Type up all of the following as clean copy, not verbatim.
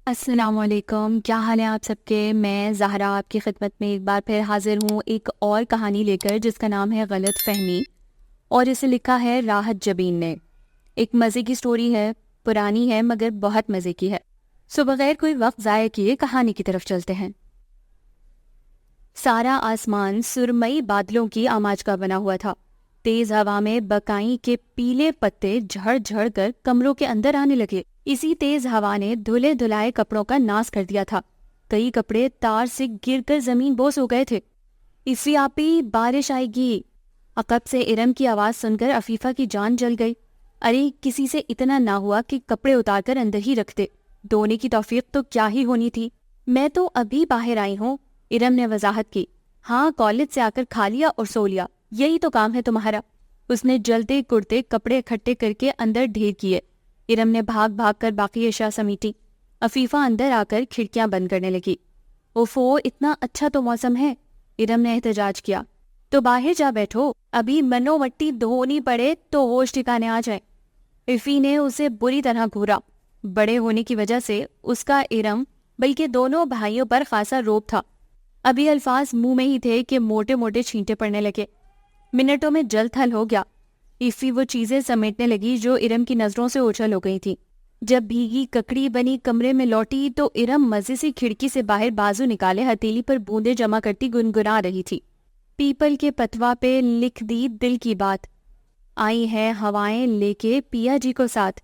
السلام علیکم، کیا حال ہے آپ سب کے؟ میں زہرا آپ کی خدمت میں ایک بار پھر حاضر ہوں ایک اور کہانی لے کر، جس کا نام ہے غلط فہمی، اور اسے لکھا ہے راحت جبین نے۔ ایک مزے کی سٹوری ہے، پرانی ہے مگر بہت مزے کی ہے۔ سو بغیر کوئی وقت ضائع کیے کہانی کی طرف چلتے ہیں۔ سارا آسمان سرمئی بادلوں کی آماج کا بنا ہوا تھا۔ تیز ہوا میں بکائی کے پیلے پتے جھڑ جھڑ کر کمروں کے اندر آنے لگے۔ اسی تیز ہوا نے دھلے دھلائے کپڑوں کا ناس کر دیا تھا۔ کئی کپڑے تار سے گر کر زمین بوس ہو گئے تھے۔ اسی آپی، بارش آئے گی۔ عقب سے ارم کی آواز سن کر عفیفہ کی جان جل گئی۔ ارے کسی سے اتنا نہ ہوا کہ کپڑے اتار کر اندر ہی رکھ دے، دھونے کی توفیق تو کیا ہی ہونی تھی۔ میں تو ابھی باہر آئی ہوں، ارم نے وضاحت کی۔ ہاں، کالج سے آ کر کھا لیا اور سو لیا، یہی تو کام ہے تمہارا۔ اس نے جلتے کرتے کپڑے اکٹھے کر کے اندر ڈھیر کیے۔ ارم نے بھاگ بھاگ کر باقی اشیاء سمیٹی۔ عفیفہ اندر آ کر کھڑکیاں بند کرنے لگی۔ اوفو، اتنا اچھا تو موسم ہے، ارم نے احتجاج کیا۔ تو باہر جا بیٹھو، ابھی منو مٹی دھونی پڑے تو ہوش ٹھکانے آ جائے۔ عفی نے اسے بری طرح گھورا۔ بڑے ہونے کی وجہ سے اس کا ارم بلکہ دونوں بھائیوں پر خاصا روب تھا۔ ابھی الفاظ منہ میں ہی تھے کہ موٹے موٹے چھینٹے پڑنے لگے۔ منٹوں میں جل تھل ہو گیا۔ عفی وہ چیزیں سمیٹنے لگی جو ارم کی نظروں سے اوجھل ہو گئی تھیں۔ جب بھیگی ککڑی بنی کمرے میں لوٹی تو ارم مزے سے کھڑکی سے باہر بازو نکالے ہتھیلی پر بوندیں جمع کرتی گنگنا رہی تھی۔ پیپل کے پتوا پہ لکھ دی دل کی بات، آئی ہیں ہوائیں لے کے پیا جی کو ساتھ۔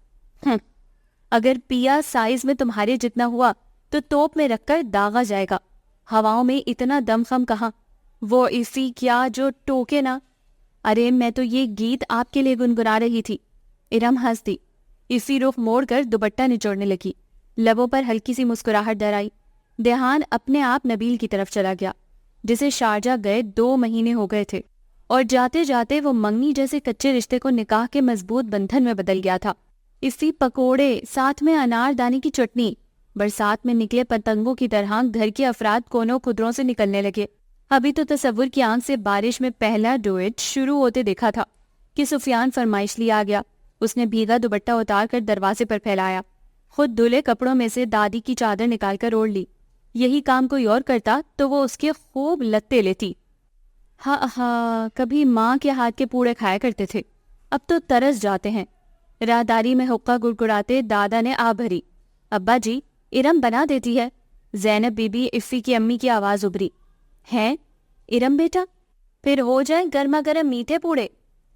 اگر پیا سائز میں تمہارے جتنا ہوا تو توپ میں رکھ کر داغا جائے گا۔ ہواؤں میں اتنا دم خم کہاں، وہ عفی کیا جو ٹوکے نہ۔ ارے میں تو یہ گیت آپ کے لیے گنگنا رہی تھی، ارم ہنس دی۔ عفی رخ موڑ کر دوپٹہ نچوڑنے لگی۔ لبوں پر ہلکی سی مسکراہٹ در آئی۔ دھیان اپنے آپ نبیل کی طرف چلا گیا، جسے شارجہ گئے 2 مہینے ہو گئے تھے، اور جاتے جاتے وہ منگنی جیسے کچے رشتے کو نکاح کے مضبوط بندھن میں بدل گیا تھا۔ عفی پکوڑے، ساتھ میں انار دانے کی چٹنی، برسات میں نکلے پتنگوں کی طرح گھر کے افراد کونوں خدروں سے نکلنے لگے۔ ابھی تو تصور کی آنکھ سے بارش میں پہلا ڈوئٹ شروع ہوتے دیکھا تھا کہ سفیان فرمائش لی آ گیا۔ اس نے بھیگا دوپٹہ اتار کر دروازے پر پھیلایا۔ خود دھلے کپڑوں میں سے دادی کی چادر نکال کر اوڑھ لی۔ یہی کام کوئی اور کرتا تو وہ اس کے خوب لتے لیتی۔ ہاں ہاں، کبھی ماں کے ہاتھ کے پوڑے کھایا کرتے تھے، اب تو ترس جاتے ہیں۔ راہداری میں حقہ گڑگڑاتے دادا نے آ بھری۔ ابا جی، ارم بنا دیتی ہے۔ زینب بی بی عفی کی امی کی آواز ابھری۔ ہیں ارم بیٹا، پھر ہو جائیں گرما گرم میٹھے پوڑے؟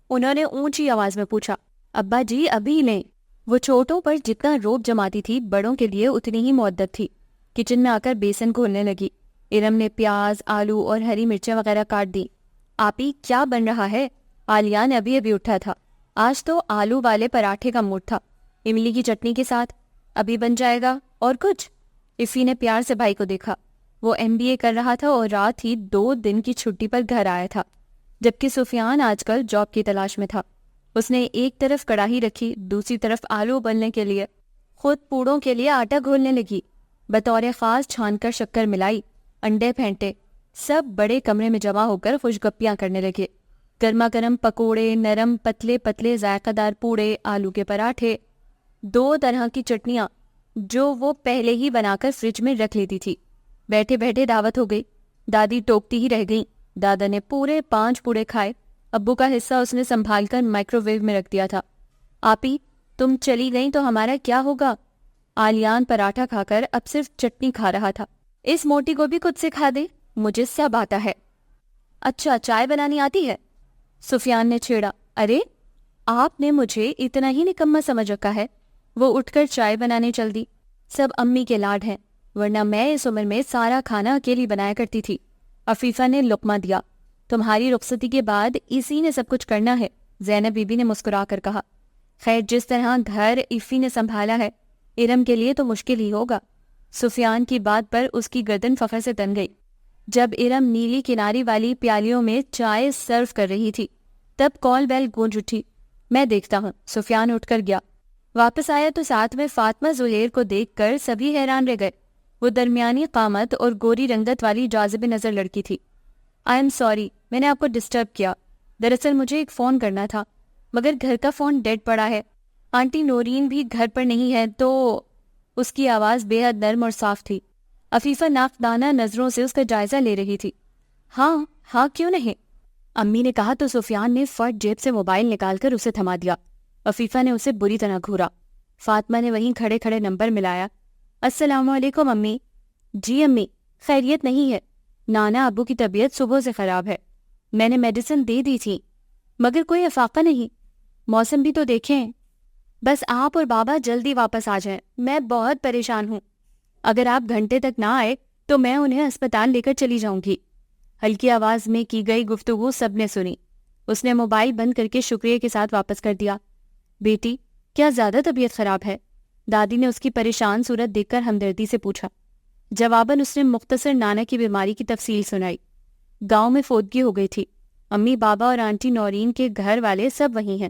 انہوں نے اونچی آواز میں پوچھا۔ ابا جی ابھی لیں۔ وہ چھوٹوں پر جتنا روب جماتی تھی بڑوں کے لیے اتنی ہی مؤدب تھی۔ کچن میں آ کر بیسن کھولنے لگی۔ ارم نے پیاز، آلو اور ہری مرچیں وغیرہ کاٹ دی۔ آپی کیا بن رہا ہے؟ آلیان ابھی ابھی اٹھا تھا۔ آج تو آلو والے پراٹھے کا موڈ تھا، املی کی چٹنی کے ساتھ۔ ابھی بن جائے گا، اور کچھ؟ عفی نے پیار سے بھائی کو دیکھا۔ وہ MBA کر رہا تھا اور رات ہی 2 دن کی چھٹی پر گھر آیا تھا، جبکہ سفیان آج کل جاب کی تلاش میں تھا۔ اس نے ایک طرف کڑاہی رکھی، دوسری طرف آلو ابلنے کے لیے، خود پوڑوں کے لیے آٹا گھولنے لگی۔ بطور خاص چھان کر شکر ملائی، انڈے پھینٹے، سب بڑے کمرے میں جمع ہو کر خوش گپیاں کرنے لگے۔ گرما گرم پکوڑے، نرم پتلے پتلے ذائقہ دار پوڑے، آلو کے پراٹھے، 2 طرح کی چٹنیاں جو وہ پہلے ہی بنا کر فریج میں رکھ لیتی تھی۔ بیٹھے بیٹھے دعوت ہو گئی۔ دادی ٹوکتی ہی رہ گئیں۔ دادا نے پورے 5 پوڑے کھائے۔ ابو کا حصہ اس نے سنبھال کر مائکرو ویو میں رکھ دیا تھا۔ آپی تم چلی گئیں تو ہمارا کیا ہوگا؟ آلیان پراٹھا کھا کر اب صرف چٹنی کھا رہا تھا۔ اس موٹی کو بھی خود سے کھا دے، مجھے سب آتا ہے۔ اچھا چائے بنانی آتی ہے؟ سفیان نے چھیڑا۔ ارے آپ نے مجھے اتنا ہی نکما سمجھ رکھا ہے؟ وہ اٹھ کر چائے بنانے چل دی۔ سب امی کے لاڈ ہیں، ورنہ میں اس عمر میں سارا کھانا اکیلی بنایا کرتی تھی۔ عفیفہ نے لقمہ دیا۔ تمہاری رخصتی کے بعد اسی نے سب کچھ کرنا ہے، زینب بی بی نے مسکرا کر کہا۔ خیر جس طرح گھر عفی نے سنبھالا ہے، ارم کے لیے تو مشکل ہی ہوگا۔ سفیان کی بات پر اس کی گردن فخر سے تن گئی۔ جب ارم نیلی کناری والی پیالیوں میں چائے سرو کر رہی تھی تب کال بیل گونج اٹھی۔ میں دیکھتا ہوں۔ سفیان اٹھ کر گیا۔ واپس آیا تو ساتھ میں فاطمہ زہیر کو دیکھ کر سبھی حیران رہ گئے۔ وہ درمیانی قامت اور گوری رنگت والی جاذب نظر لڑکی تھی۔ آئی ایم سوری، میں نے آپ کو ڈسٹرب کیا۔ دراصل مجھے ایک فون کرنا تھا، مگر گھر کا فون ڈیڈ پڑا ہے۔ آنٹی نورین بھی گھر پر نہیں ہے تو اس کی آواز بے حد نرم اور صاف تھی۔ عفیفہ ناقدانہ نظروں سے اس کا جائزہ لے رہی تھی۔ ہاں ہاں کیوں نہیں، امی نے کہا تو سفیان نے فٹ جیب سے موبائل نکال کر اسے تھما دیا۔ عفیفہ نے اسے بری طرح گھورا۔ فاطمہ نے وہیں کھڑے کھڑے نمبر ملایا۔ السلام علیکم امی۔ جی امی، خیریت نہیں ہے، نانا ابو کی طبیعت صبح سے خراب ہے، میں نے میڈیسن دے دی تھی مگر کوئی افاقہ نہیں، موسم بھی تو دیکھیں، بس آپ اور بابا جلدی واپس آ جائیں، میں بہت پریشان ہوں، اگر آپ گھنٹے تک نہ آئے تو میں انہیں اسپتال لے کر چلی جاؤں گی۔ ہلکی آواز میں کی گئی گفتگو سب نے سنی۔ اس نے موبائل بند کر کے شکریہ کے ساتھ واپس کر دیا۔ بیٹی، کیا زیادہ طبیعت خراب ہے؟ دادی نے اس کی پریشان صورت دیکھ کر ہمدردی سے پوچھا۔ جواباً اس نے مختصر نانا کی بیماری کی تفصیل سنائی۔ گاؤں میں فوتگی ہو گئی تھی، امی بابا اور آنٹی نورین کے گھر والے سب وہیں ہیں،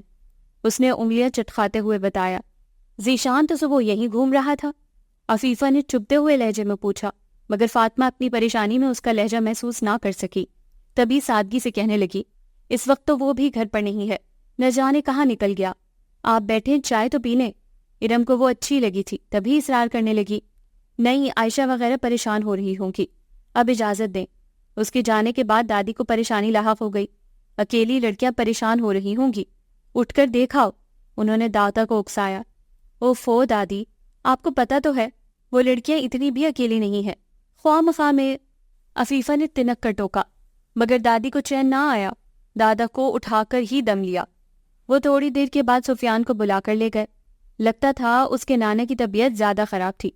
اس نے انگلیاں چٹکھاتے ہوئے بتایا۔ ذیشان تو صبح یہیں گھوم رہا تھا، عفیفہ نے چبھتے ہوئے لہجے میں پوچھا، مگر فاطمہ اپنی پریشانی میں اس کا لہجہ محسوس نہ کر سکی۔ تبھی سادگی سے کہنے لگی، اس وقت تو وہ بھی گھر پر نہیں ہے، نہ جانے کہاں نکل گیا، آپ بیٹھیں چائے تو پی لیں۔ ارم کو وہ اچھی لگی تھی، تبھی اصرار کرنے لگی، نہیں عائشہ وغیرہ پریشان ہو رہی ہوں گی، اب اجازت دیں۔ اس کے جانے کے بعد دادی کو پریشانی لاحق ہو گئی، اکیلی لڑکیاں پریشان ہو رہی ہوں گی، اٹھ کر دیکھاؤ، انہوں نے داتا کو اکسایا۔ اوفو دادی، آپ کو پتہ تو ہے وہ لڑکیاں اتنی بھی اکیلی نہیں ہیں، خواہ مخواہ میں، عفیفہ نے تنک کر ٹوکا، مگر دادی کو چین نہ آیا، دادا کو اٹھا کر ہی دم لیا۔ وہ تھوڑی دیر کے بعد سفیان کو بلا کر لے گئے، لگتا تھا اس کے نانا کی طبیعت زیادہ خراب تھی۔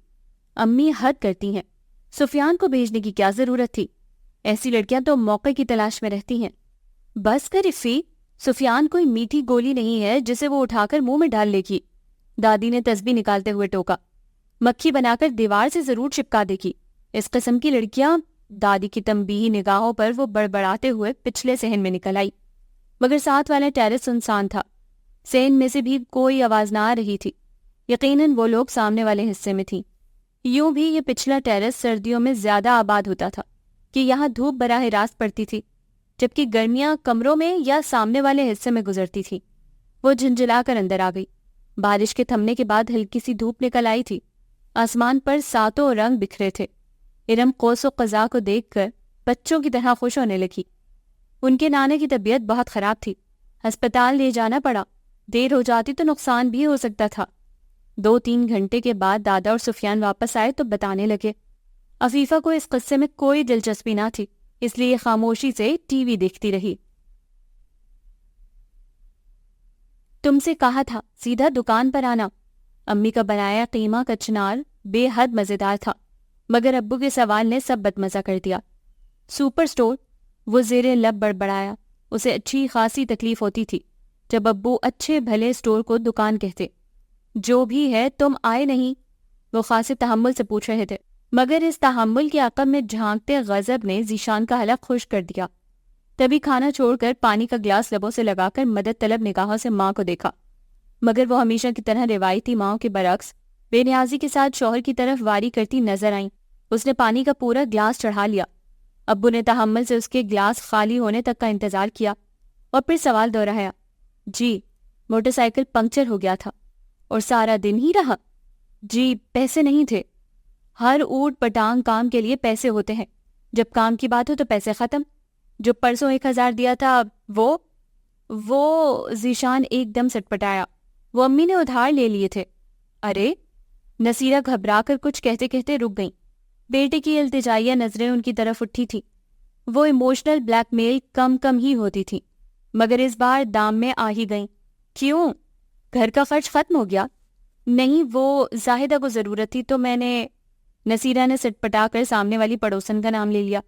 امی حد کرتی ہیں، سفیان کو بھیجنے کی کیا ضرورت تھی، ایسی لڑکیاں تو موقع کی تلاش میں رہتی ہیں۔ بس کر افی، سفیان کوئی میٹھی گولی نہیں ہے جسے وہ اٹھا کر منہ میں ڈال لے گی، دادی نے تسبیح نکالتے ہوئے ٹوکا، مکھی بنا کر دیوار سے ضرور چپکا دے گی، اس قسم کی لڑکیاں۔ دادی کی تنبیہی نگاہوں پر وہ بڑبڑاتے ہوئے پچھلے صحن میں نکل آئی، مگر ساتھ والا ٹیرس سنسان تھا، صحن میں سے بھی کوئی آواز نہ آ رہی تھی، یقیناً وہ لوگ سامنے والے حصے میں تھیں۔ یوں بھی یہ پچھلا ٹیرس سردیوں میں زیادہ آباد ہوتا تھا کہ یہاں دھوپ براہ راست پڑتی تھی، جبکہ گرمیاں کمروں میں یا سامنے والے حصے میں گزرتی تھی۔ وہ جھنجھلا کر اندر آ گئی۔ بارش کے تھمنے کے بعد ہلکی سی دھوپ نکل آئی تھی، آسمان پر ساتوں رنگ بکھرے تھے۔ ارم قوس و قزح کو دیکھ کر بچوں کی طرح خوش ہونے لگی۔ ان کے نانے کی طبیعت بہت خراب تھی، ہسپتال لے جانا پڑا، دیر ہو جاتی تو نقصان بھی ہو سکتا تھا۔ 2-3 گھنٹے کے بعد دادا اور سفیان واپس آئے تو بتانے لگے۔ عفیفہ کو اس قصے میں کوئی دلچسپی نہ تھی، اس لیے خاموشی سے ٹی وی دیکھتی رہی۔ تم سے کہا تھا سیدھا دکان پر آنا، امی کا بنایا قیمہ کچنار بے حد مزیدار تھا، مگر ابو کے سوال نے سب بدمزہ کر دیا۔ سپر سٹور، وہ زیر لب بڑبڑایا، اسے اچھی خاصی تکلیف ہوتی تھی جب ابو اچھے بھلے سٹور کو دکان کہتے۔ جو بھی ہے تم آئے نہیں، وہ خاصے تحمل سے پوچھ رہے تھے، مگر اس تحمل کے عقب میں جھانکتے غضب نے ذیشان کا حلق خشک کر دیا۔ تبھی کھانا چھوڑ کر پانی کا گلاس لبوں سے لگا کر مدد طلب نگاہوں سے ماں کو دیکھا، مگر وہ ہمیشہ کی طرح روایتی ماں کے برعکس بے نیازی کے ساتھ شوہر کی طرف واری کرتی نظر آئیں۔ اس نے پانی کا پورا گلاس چڑھا لیا۔ ابو نے تحمل سے اس کے گلاس خالی ہونے تک کا انتظار کیا اور پھر سوال دہرایا، جی موٹر سائیکل پنکچر ہو گیا تھا اور سارا دن ہی رہا؟ جی پیسے نہیں تھے، ہر اوٹ پٹانگ کام کے لیے پیسے ہوتے ہیں، جب کام کی بات ہو تو پیسے ختم، جو پرسوں 1000 دیا تھا وہ ذیشان ایک دم سٹپٹایا، وہ امی نے ادھار لے لیے تھے۔ ارے، نصیرہ گھبرا کر کچھ کہتے کہتے رک گئیں، بیٹے کی التجائیہ نظریں ان کی طرف اٹھی تھی۔ وہ ایموشنل بلیک میل کم ہی ہوتی تھی، مگر اس بار دام میں آ ہی گئیں۔ کیوں؟ گھر کا خرچ ختم ہو گیا؟ نہیں، وہ زاہدہ کو ضرورت تھی تو میں نے، نصیرہ نے سٹپٹا کر سامنے والی پڑوسن کا نام لے لیا،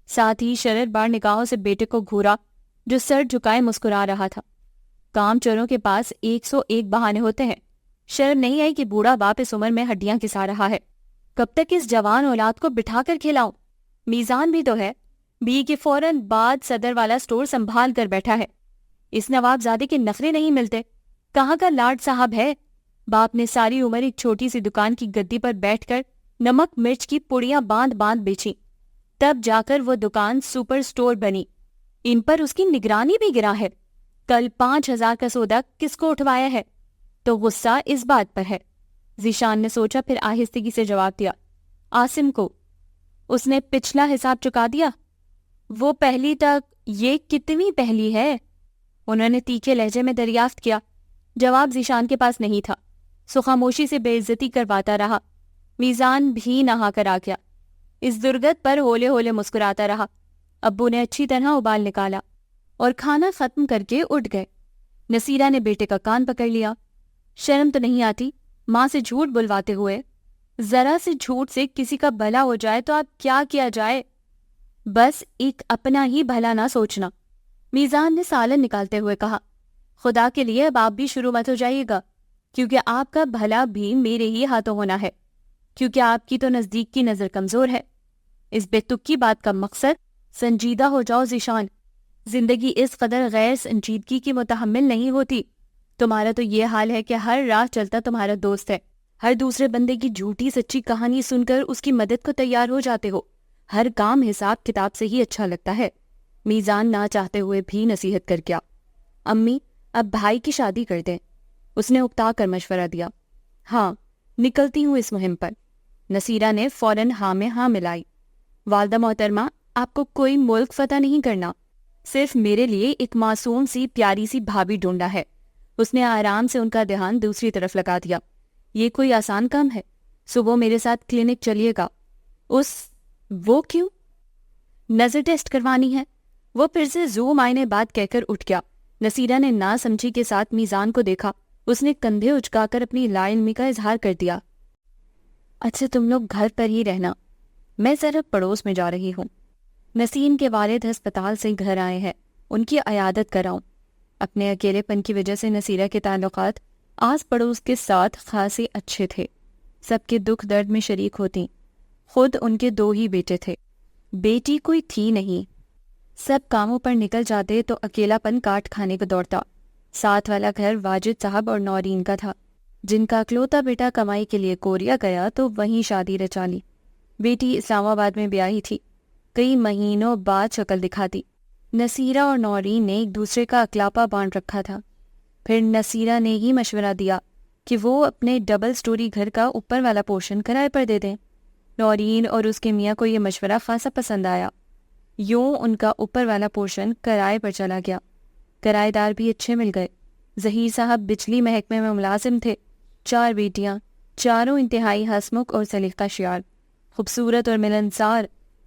ساتھ ہی شرر بار نگاہوں سے بیٹے کو گھورا جو سر جھکائے مسکرا رہا تھا۔ کام چوروں کے پاس 101 بہانے ہوتے ہیں، شرم نہیں آئی کہ بوڑھا باپ اس عمر میں ہڈیاں کسا رہا ہے، کب تک اس جوان اولاد کو بٹھا کر کھلاؤں؟ میزان بھی تو ہے، بی کے فوراً بعد صدر والا سٹور سنبھال کر بیٹھا ہے، اس نواب زادے کے نخرے نہیں ملتے، کہاں کا لاڈ صاحب ہے؟ باپ نے ساری عمر ایک چھوٹی سی دکان کی گدی پر بیٹھ کر نمک مرچ کی پڑیاں باندھ بیچی، تب جا کر وہ دکان سپر سٹور بنی، ان پر اس کی نگرانی بھی گرا ہے۔ کل 5000 کا سودا کس کو اٹھوایا ہے؟ تو غصہ اس بات پر ہے، ذیشان نے سوچا، پھر آہستگی سے جواب دیا، عاصم کو۔ اس نے پچھلا حساب چکا دیا؟ وہ پہلی تک یہ کتنی پہلی ہے؟ انہوں نے تیکھے لہجے میں دریافت کیا۔ جواب ذیشان کے پاس نہیں تھا، سو خاموشی سے بے عزتی کرواتا رہا۔ میزان بھی نہا کر آ گیا، اس درگت پر ہولے ہولے مسکراتا رہا۔ ابو نے اچھی طرح ابال نکالا اور کھانا ختم کر کے اٹھ گئے۔ نصیرہ نے بیٹے کا کان پکڑ لیا۔ شرم تو نہیں آتی ماں سے جھوٹ بلواتے ہوئے؟ ذرا سے جھوٹ سے کسی کا بھلا ہو جائے تو آپ کیا جائے؟ بس ایک اپنا ہی بھلا نہ سوچنا۔ میزان نے سالن نکالتے ہوئے کہا، خدا کے لیے اب آپ بھی شروع مت ہو جائیے گا، کیونکہ آپ کا بھلا بھی میرے ہی ہاتھوں ہونا ہے، کیونکہ آپ کی تو نزدیک کی نظر کمزور ہے۔ اس بے تک کی بات کا مقصد سنجیدہ ہو جاؤ ذیشان، زندگی اس قدر غیر سنجیدگی کی متحمل نہیں ہوتی۔ تمہارا تو یہ حال ہے کہ ہر راہ چلتا تمہارا دوست ہے، ہر دوسرے بندے کی جھوٹی سچی کہانی سن کر اس کی مدد کو تیار ہو جاتے ہو، ہر کام حساب کتاب سے ہی اچھا لگتا ہے۔ میزان نہ چاہتے ہوئے بھی نصیحت کر گیا، امی اب بھائی کی شادی کر دیں، اس نے اکتا کر مشورہ دیا۔ ہاں، نکلتی ہوں اس مہم پر۔ نصیرہ نے فوراً ہاں میں ہاں ملائی۔ والدہ محترمہ، آپ کو کوئی ملک فتح نہیں کرنا، صرف میرے لیے ایک معصوم سی پیاری سی بھابھی ڈھونڈا ہے۔ اس نے آرام سے ان کا دھیان دوسری طرف لگا دیا۔ یہ کوئی آسان کام ہے، صبح میرے ساتھ کلینک چلیے گا۔ وہ کیوں؟ نظر ٹیسٹ کروانی ہے۔ وہ پھر سے زوم آئینے بات کہہ کر اٹھ گیا۔ نصیرہ نے نا سمجھی کے ساتھ میزان کو دیکھا۔ اس نے کندھے اچکا کر اپنی لا علمی کا اظہار کر دیا۔ اچھا تم لوگ گھر پر ہی رہنا، میں ذرا پڑوس میں جا رہی ہوں۔ نسیم کے والد ہسپتال سے گھر آئے ہیں، ان کی عیادت کراؤں۔ اپنے اکیلے پن کی وجہ سے نصیرہ کے تعلقات آس پڑوس کے ساتھ خاصے اچھے تھے، سب کے دکھ درد میں شریک ہوتی۔ خود ان کے 2 ہی بیٹے تھے، بیٹی کوئی تھی نہیں۔ سب کاموں پر نکل جاتے تو اکیلا پن کاٹ کھانے کو دوڑتا۔ ساتھ والا گھر واجد صاحب اور نورین کا تھا، جن کا اکلوتا بیٹا کمائی کے لیے کوریا گیا تو وہیں شادی رچا لی۔ بیٹی اسلام آباد میں بیاہی تھی، کئی مہینوں بعد شکل دکھاتی۔ نصیرہ اور نورین نے ایک دوسرے کا اکلاپا بانٹ رکھا تھا۔ پھر نصیرہ نے ہی مشورہ دیا کہ وہ اپنے ڈبل سٹوری گھر کا اوپر والا پورشن کرائے پر دے دیں۔ نورین اور اس کے میاں کو یہ مشورہ خاصا پسند آیا، یوں ان کا اوپر والا پورشن کرائے پر چلا گیا۔ کرائے دار بھی اچھے مل گئے۔ ظہیر صاحب بجلی محکمے میں ملازم تھے، 4 بیٹیاں، چاروں انتہائی ہسمکھ اور سلیقہ شیار، خوبصورت اور ملنسار،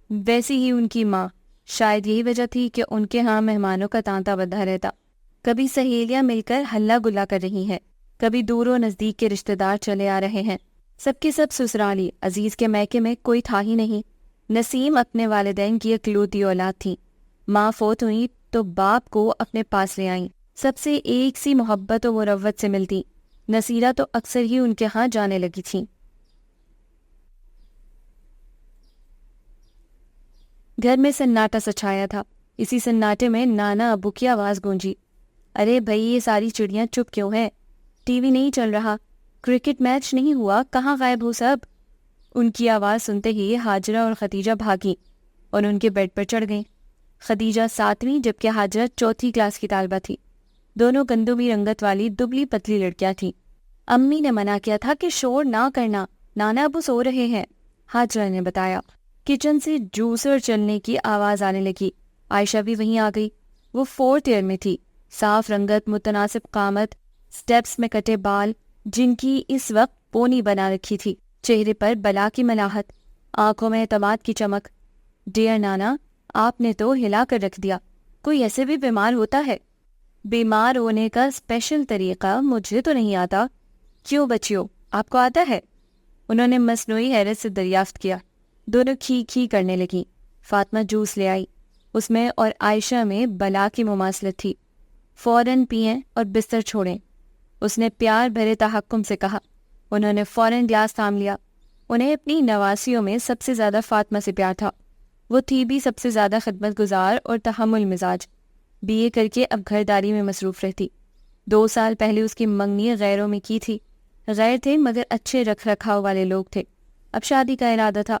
ویسی ہی ان کی ماں۔ شاید یہی وجہ تھی کہ ان کے ہاں مہمانوں کا تانتا بدھا رہتا۔ کبھی سہیلیاں مل کر ہلا گلا کر رہی ہیں، کبھی دور و نزدیک کے رشتہ دار چلے آ رہے ہیں، سب کے سب سسرالی۔ عزیز کے میکے میں کوئی تھا ہی نہیں۔ نسیم اپنے والدین کی اکلوتی اولاد تھی، ماں فوت ہوئی تو باپ کو اپنے پاس لے آئیں، سب سے ایک سی محبت و مروت سے ملتی۔ نصیرہ تو اکثر ہی ان کے ہاں جانے لگی تھیں۔ گھر میں سناٹا سا چھایا تھا۔ اسی سناٹے میں نانا ابو کی آواز گونجی، ارے بھائی یہ ساری چڑیاں چپ کیوں ہیں؟ ٹی وی نہیں چل رہا، کرکٹ میچ نہیں ہوا، کہاں غائب ہو سب؟ ان کی آواز سنتے ہی ہاجرہ اور ختیجہ بھاگیں اور ان کے بیڈ پر چڑھ گئیں۔ خدیجہ 7ویں جبکہ ہاجرہ 4تھی کلاس کی طالبہ تھی۔ دونوں گندمی رنگت والی دبلی پتلی لڑکیاں تھیں۔ امی نے منع کیا تھا کہ شور نہ کرنا، نانا ابو سو رہے ہیں، ہاجرہ نے بتایا۔ کچن سے جوسر چلنے کی آواز آنے لگی۔ عائشہ بھی وہیں آ گئی۔ وہ 4th ایئر میں تھی، صاف رنگت، متناسب قامت، سٹیپس میں کٹے بال جن کی اس وقت پونی بنا رکھی تھی، چہرے پر بلا کی ملاحت، آنکھوں میں اعتماد کی چمک۔ ڈیئر نانا، آپ نے تو ہلا کر رکھ دیا، کوئی ایسے بھی بیمار ہوتا ہے؟ بیمار ہونے کا اسپیشل طریقہ مجھے تو نہیں آتا۔ کیوں بچیو، آپ کو آتا ہے؟ انہوں نے مصنوعی حیرت سے دریافت کیا۔ دونوں کھی کھی کرنے لگیں۔ فاطمہ جوس لے آئی، اس میں اور عائشہ میں بلا کی مماثلت تھی۔ فوراً پئیں اور بستر چھوڑیں، اس نے پیار بھرے تحکم سے کہا۔ انہوں نے فوراً گلاس تھام لیا۔ انہیں اپنی نواسیوں میں سب سے زیادہ فاطمہ سے پیار تھا۔ وہ تھی بھی سب سے زیادہ خدمت گزار اور تحمل مزاج۔ BA کر کے اب گھرداری میں مصروف رہتی۔ 2 سال پہلے اس کی منگنی غیروں میں کی تھی۔ غیر تھے مگر اچھے رکھ رکھاؤ والے لوگ تھے۔ اب شادی کا ارادہ تھا،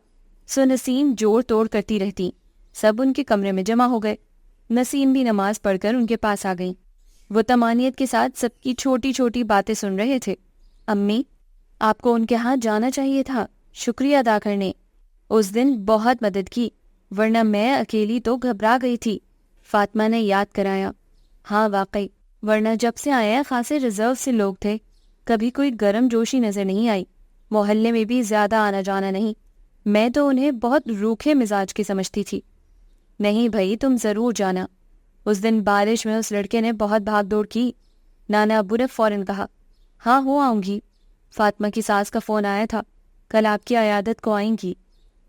سو نسیم جوڑ توڑ کرتی رہتی۔ سب ان کے کمرے میں جمع ہو گئے۔ نسیم بھی نماز پڑھ کر ان کے پاس آ گئیں۔ وہ طمانیت کے ساتھ سب کی چھوٹی چھوٹی باتیں سن رہے تھے۔ امی، آپ کو ان کے ہاں جانا چاہیے تھا، شکریہ ادا کرنے۔ اس دن بہت مدد کی، ورنہ میں اکیلی تو گھبرا گئی تھی، فاطمہ نے یاد کرایا۔ ہاں واقعی، ورنہ جب سے آئے خاصے ریزرو سے لوگ تھے، کبھی کوئی گرم جوشی نظر نہیں آئی، محلے میں بھی زیادہ آنا جانا نہیں۔ میں تو انہیں بہت روکھے مزاج کی سمجھتی تھی۔ نہیں بھائی، تم ضرور جانا۔ اس دن بارش میں اس لڑکے نے بہت بھاگ دوڑ کی۔ نانا ابو نے فوراً کہا، ہاں ہو آؤں گی۔ فاطمہ کی ساس کا فون آیا تھا، کل آپ کی عیادت کو آئیں گی۔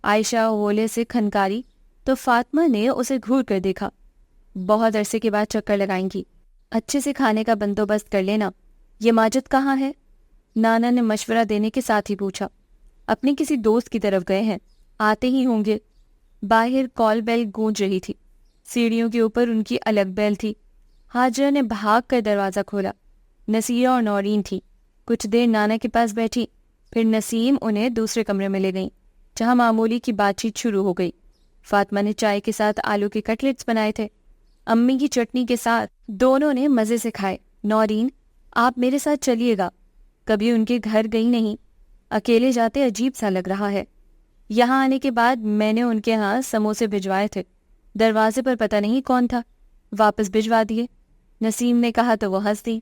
عائشہ غولے سے کھنکاری تو فاطمہ نے اسے گھور کر دیکھا۔ بہت عرصے کے بعد چکر لگائیں گی، اچھے سے کھانے کا بندوبست کر لینا۔ یہ ماجد کہاں ہے؟ نانا نے مشورہ دینے کے ساتھ ہی پوچھا۔ اپنے کسی دوست کی طرف گئے ہیں، آتے ہی ہوں گے۔ باہر کال بیل گونج رہی تھی، سیڑھیوں کے اوپر ان کی الگ بیل تھی۔ ہاجرہ نے بھاگ کر دروازہ کھولا۔ نصیرہ اور نورین تھی، کچھ دیر نانا کے پاس بیٹھی، پھر نسیم انہیں دوسرے کمرے میں لے گئیں، جہاں معمولی کی بات چیت شروع ہو گئی۔ فاطمہ نے چائے کے ساتھ آلو کے کٹلیٹس بنائے تھے، امی کی چٹنی کے ساتھ دونوں نے مزے سے کھائے۔ نورین، آپ میرے ساتھ چلیے گا، کبھی ان کے گھر گئی نہیں، اکیلے جاتے عجیب سا لگ رہا ہے۔ یہاں آنے کے بعد میں نے ان کے ہاں سموسے بھجوائے تھے، دروازے پر پتہ نہیں کون تھا، واپس بھجوا دیے۔ نسیم نے کہا تو وہ ہنس دی۔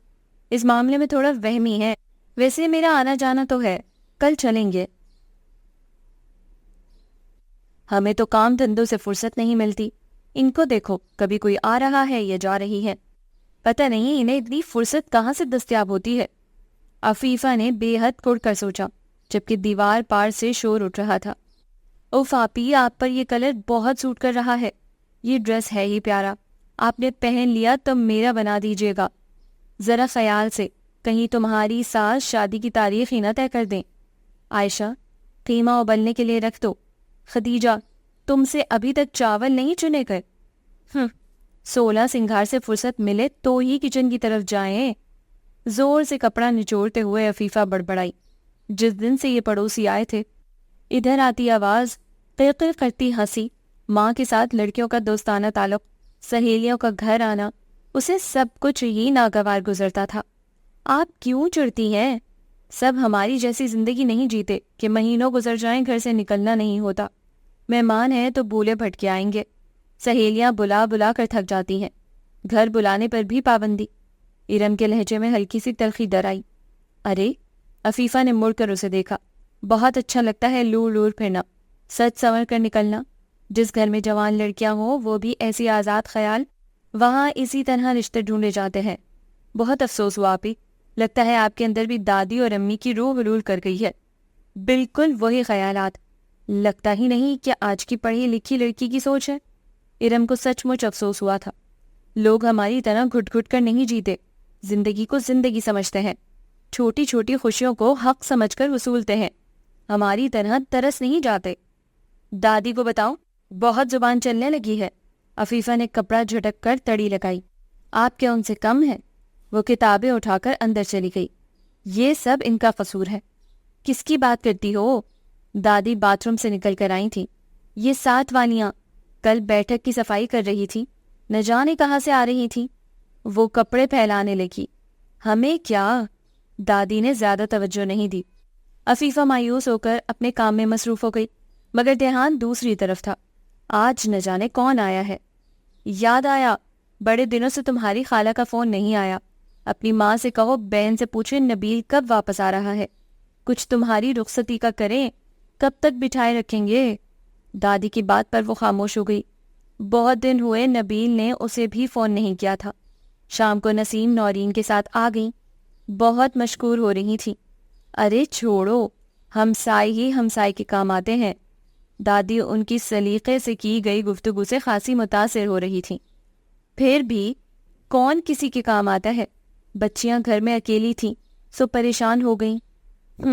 اس معاملے میں تھوڑا وہمی ہے، ویسے میرا آنا جانا تو ہے، کل چلیں گے۔ ہمیں تو کام دھندوں سے فرصت نہیں ملتی، ان کو دیکھو، کبھی کوئی آ رہا ہے یا جا رہی ہے، پتہ نہیں انہیں اتنی فرصت کہاں سے دستیاب ہوتی ہے۔ عفیفہ نے بے حد کڑ کر سوچا، جبکہ دیوار پار سے شور اٹھ رہا تھا۔ اوف آپی، آپ پر یہ کلر بہت سوٹ کر رہا ہے، یہ ڈریس ہے ہی پیارا، آپ نے پہن لیا تو میرا بنا دیجیے گا، ذرا خیال سے، کہیں تمہاری ساس شادی کی تاریخ ہی نہ طے کر دیں۔ عائشہ، قیمہ ابلنے کے لیے رکھ دو۔ خدیجہ، تم سے ابھی تک چاول نہیں چنے گئے؟ 16 سنگھار سے فرصت ملے تو ہی کچن کی طرف جائیں۔ زور سے کپڑا نچوڑتے ہوئے عفیفہ بڑبڑائی۔ جس دن سے یہ پڑوسی آئے تھے، ادھر آتی آواز، قیقی کرتی ہنسی، ماں کے ساتھ لڑکیوں کا دوستانہ تعلق، سہیلیوں کا گھر آنا، اسے سب کچھ ہی ناگوار گزرتا تھا۔ آپ کیوں چڑھتی ہیں؟ سب ہماری جیسی زندگی نہیں جیتے کہ مہینوں گزر جائیں گھر سے نکلنا نہیں ہوتا۔ مہمان ہیں تو بولے بھٹکے آئیں گے، سہیلیاں بلا بلا کر تھک جاتی ہیں، گھر بلانے پر بھی پابندی۔ ارم کے لہجے میں ہلکی سی تلخی در آئی۔ ارے، عفیفہ نے مڑ کر اسے دیکھا۔ بہت اچھا لگتا ہے لور لور پھرنا، سج سنور کر نکلنا۔ جس گھر میں جوان لڑکیاں ہوں وہ بھی ایسی آزاد خیال، وہاں اسی طرح رشتے ڈھونڈے جاتے ہیں۔ بہت افسوس ہوا آپی، لگتا ہے آپ کے اندر بھی دادی اور امی کی روح حلول کر گئی ہے۔ بالکل وہی خیالات، لگتا ہی نہیں کہ آج کی پڑھی لکھی لڑکی کی سوچ ہے۔ ارم کو سچ مچ افسوس ہوا تھا۔ لوگ ہماری طرح گھٹ گھٹ کر نہیں جیتے، زندگی کو زندگی سمجھتے ہیں، چھوٹی چھوٹی خوشیوں کو حق سمجھ کر وصولتے ہیں، ہماری طرح ترس نہیں جاتے۔ دادی کو بتاؤں، بہت زبان چلنے لگی ہے۔ عفیفہ نے کپڑا جھٹک کر تڑی لگائی۔ آپ کیا ان سے کم ہے؟ وہ کتابیں اٹھا کر اندر چلی گئی۔ یہ سب ان کا قصور ہے۔ کس کی بات کرتی ہو؟ دادی باتھ روم سے نکل کر آئی تھی۔ یہ ساتھ والیاں کل بیٹھک کی صفائی کر رہی تھی، نہ جانے کہاں سے آ رہی تھی۔ وہ کپڑے پھیلانے لگی۔ ہمیں کیا؟ دادی نے زیادہ توجہ نہیں دی۔ عفیفہ مایوس ہو کر اپنے کام میں مصروف ہو گئی، مگر دھیان دوسری طرف تھا۔ آج نہ جانے کون آیا ہے۔ یاد آیا، بڑے دنوں سے تمہاری خالہ کا فون نہیں آیا۔ اپنی ماں سے کہو بہن سے پوچھے نبیل کب واپس آ رہا ہے، کچھ تمہاری رخصتی کا کریں، کب تک بٹھائے رکھیں گے؟ دادی کی بات پر وہ خاموش ہو گئی۔ بہت دن ہوئے نبیل نے اسے بھی فون نہیں کیا تھا۔ شام کو نسیم نورین کے ساتھ آ گئیں، بہت مشکور ہو رہی تھی۔ ارے چھوڑو، ہمسائے ہی ہمسائے کے کام آتے ہیں۔ دادی ان کی سلیقے سے کی گئی گفتگو سے خاصی متاثر ہو رہی تھیں۔ پھر بھی کون کسی کے کام آتا ہے؟ بچیاں گھر میں اکیلی تھیں، سو پریشان ہو گئیں۔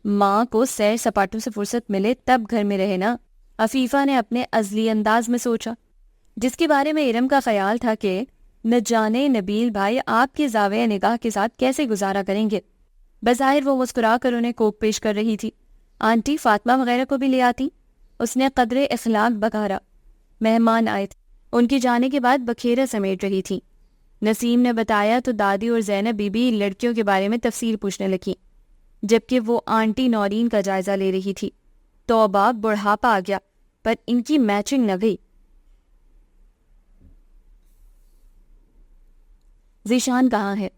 ماں کو سیر سپاٹوں سے فرصت ملے تب گھر میں رہے نا، عفیفہ نے اپنے ازلی انداز میں سوچا، جس کے بارے میں ارم کا خیال تھا کہ نہ جانے نبیل بھائی آپ کے زاویہ نگاہ کے ساتھ کیسے گزارا کریں گے۔ بظاہر وہ مسکرا کر انہیں کوک پیش کر رہی تھی۔ آنٹی فاطمہ وغیرہ کو بھی لے آتی، اس نے قدرے اخلاق بکارا۔ مہمان آئے تھے، ان کے جانے کے بعد بکھیرا سمیٹ رہی تھی۔ نسیم نے بتایا تو دادی اور زینب بی بی لڑکیوں کے بارے میں تفصیل پوچھنے لگی۔ جبکہ وہ آنٹی نورین کا جائزہ لے رہی تھی۔ توبہ، بڑھاپا آ گیا، پر ان کی میچنگ نہ گئی۔ ذیشان کہاں ہے؟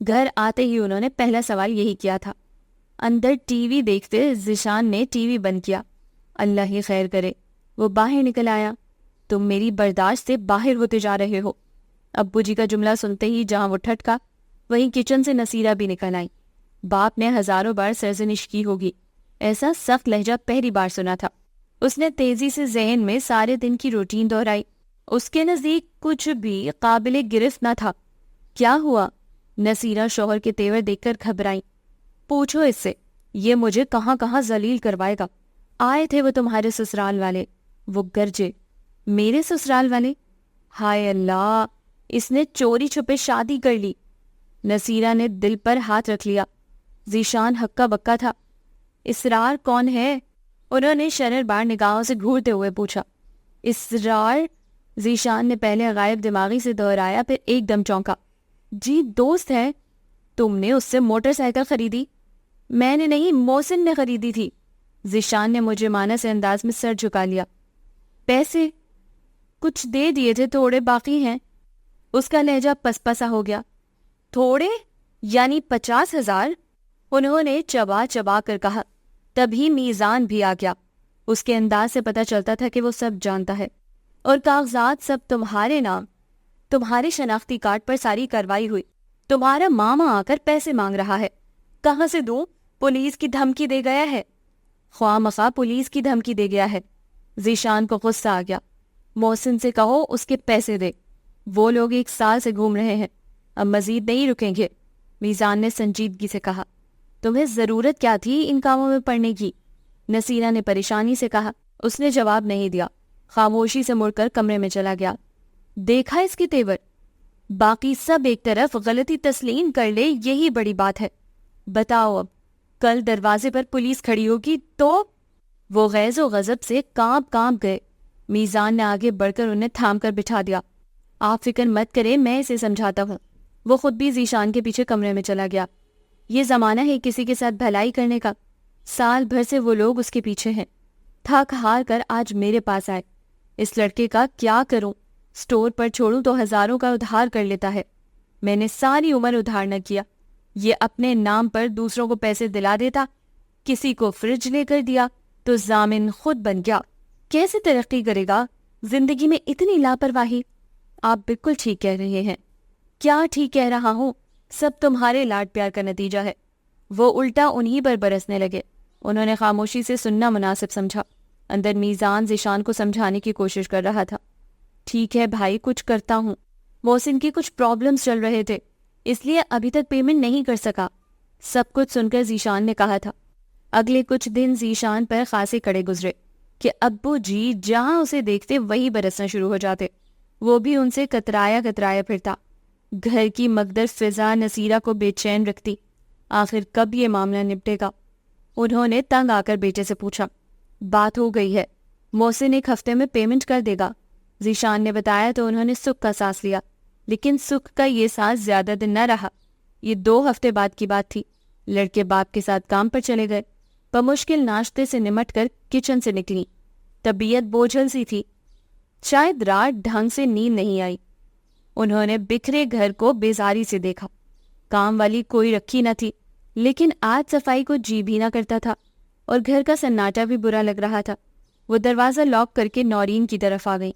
گھر آتے ہی انہوں نے پہلا سوال یہی کیا تھا۔ اندر ٹی وی دیکھتے ذیشان نے ٹی وی بند کیا۔ اللہ ہی خیر کرے، وہ باہر نکل آیا۔ تم میری برداشت سے باہر ہوتے جا رہے ہو۔ ابو جی کا جملہ سنتے ہی جہاں وہ ٹھٹکا، وہیں کچن سے نصیرہ بھی نکل آئی۔ باپ نے ہزاروں بار سرزنش کی ہوگی، ایسا سخت لہجہ پہلی بار سنا تھا۔ اس نے تیزی سے ذہن میں سارے دن کی روٹین دہرائی۔ اس کے نزدیک کچھ بھی قابل گرفت نہ تھا۔ کیا ہوا؟ نصیرہ شوہر کے تیور دیکھ کر گھبرائی۔ پوچھو اس سے، یہ مجھے کہاں کہاں ذلیل کروائے گا۔ آئے تھے وہ تمہارے سسرال والے۔ وہ گرجے، میرے سسرال والے؟ ہائے اللہ، اس نے چوری چھپے شادی کر لی۔ نصیرہ نے دل پر ہاتھ رکھ لیا۔ ذیشان ہکا بکا تھا۔ اسرار کون ہے؟ انہوں نے شرر بار نگاہوں سے گھورتے ہوئے پوچھا۔ اسرار؟ ذیشان نے پہلے غائب دماغی سے دہرایا، پھر ایک دم چونکا۔ جی دوست ہے۔ تم نے اس سے موٹر سائیکل خریدی؟ میں نے نہیں، محسن نے خریدی تھی۔ ذیشان نے مجھے مانا سے انداز میں سر جھکا لیا۔ پیسے؟ کچھ دے دیے تھے، تھوڑے باقی ہیں۔ اس کا لہجہ پسپسا ہو گیا۔ تھوڑے؟ یعنی 50,000؟ انہوں نے چبا چبا کر کہا۔ تبھی میزان بھی آ گیا۔ اس کے انداز سے پتہ چلتا تھا کہ وہ سب جانتا ہے، اور کاغذات سب تمہارے نام، تمہارے شناختی کارڈ پر ساری کارروائی ہوئی۔ تمہارا ماما آ کر پیسے مانگ رہا ہے۔ کہاں سے دوں؟ پولیس کی دھمکی دے گیا ہے۔ خواہ مخواہ پولیس کی دھمکی دے گیا ہے۔ ذیشان کو غصہ آ گیا۔ محسن سے کہو اس کے پیسے دے، وہ لوگ 1 سال سے گھوم رہے ہیں، اب مزید نہیں رکیں گے۔ میزان نے سنجیدگی سے کہا۔ تمہیں ضرورت کیا تھی ان کاموں میں پڑنے کی؟ نصیرہ نے پریشانی سے کہا۔ اس نے جواب نہیں دیا، خاموشی سے مڑ کر کمرے میں چلا گیا۔ دیکھا اس کے تیور؟ باقی سب ایک طرف غلطی تسلیم کر لے، یہی بڑی بات ہے۔ بتاؤ اب، کل دروازے پر پولیس کھڑی ہوگی تو؟ وہ غیظ و غضب سے کانپ گئے۔ میزان نے آگے بڑھ کر انہیں تھام کر بٹھا دیا۔ آپ فکر مت کریں، میں اسے سمجھاتا ہوں۔ وہ خود بھی ذیشان کے پیچھے کمرے میں چلا گیا۔ یہ زمانہ ہے کسی کے ساتھ بھلائی کرنے کا۔ سال بھر سے وہ لوگ اس کے پیچھے ہیں، تھک ہار کر آج میرے پاس آئے۔ اس لڑکے کا کیا کروں؟ سٹور پر چھوڑوں تو ہزاروں کا ادھار کر لیتا ہے۔ میں نے ساری عمر ادھار نہ کیا، یہ اپنے نام پر دوسروں کو پیسے دلا دیتا۔ کسی کو فریج لے کر دیا تو ضامن خود بن گیا۔ کیسے ترقی کرے گا؟ زندگی میں اتنی لاپرواہی۔ آپ بالکل ٹھیک کہہ رہے ہیں۔ کیا ٹھیک کہہ رہا ہوں؟ سب تمہارے لاڈ پیار کا نتیجہ ہے۔ وہ الٹا انہی پر برسنے لگے۔ انہوں نے خاموشی سے سننا مناسب سمجھا۔ اندر میزان ذیشان کو سمجھانے کی کوشش کر رہا تھا۔ ٹھیک ہے بھائی، کچھ کرتا ہوں۔ محسن کی کچھ پرابلمز چل رہے تھے، اس لیے ابھی تک پیمنٹ نہیں کر سکا۔ سب کچھ سن کر ذیشان نے کہا تھا۔ اگلے کچھ دن ذیشان پر خاصے کڑے گزرے کہ ابو جی جہاں اسے دیکھتے وہی برسنا شروع ہو جاتے۔ وہ بھی ان سے کترایا پھرتا۔ گھر کی مقدر فضا نصیرہ کو بے چین رکھتی۔ آخر کب یہ معاملہ نپٹے گا؟ انہوں نے تنگ آ کر بیٹے سے پوچھا۔ بات ہو گئی ہے، محسن 1 ہفتے میں پیمنٹ کر دے گا۔ ذیشان نے بتایا تو انہوں نے سکھ کا سانس لیا، لیکن سکھ کا یہ سانس زیادہ دن نہ رہا۔ یہ 2 ہفتے بعد کی بات تھی۔ لڑکے باپ کے ساتھ کام پر چلے گئے۔ بمشکل ناشتے سے نمٹ کر کچن سے نکلی۔ طبیعت بوجھل سی تھی، شاید رات ڈھنگ سے نیند نہیں آئی۔ انہوں نے بکھرے گھر کو بیزاری سے دیکھا۔ کام والی کوئی رکھی نہ تھی، لیکن آج صفائی کو جی بھی نہ کرتا تھا، اور گھر کا سناٹا بھی برا لگ رہا تھا۔ وہ دروازہ لاک کر کے نورین کی طرف آ گئی۔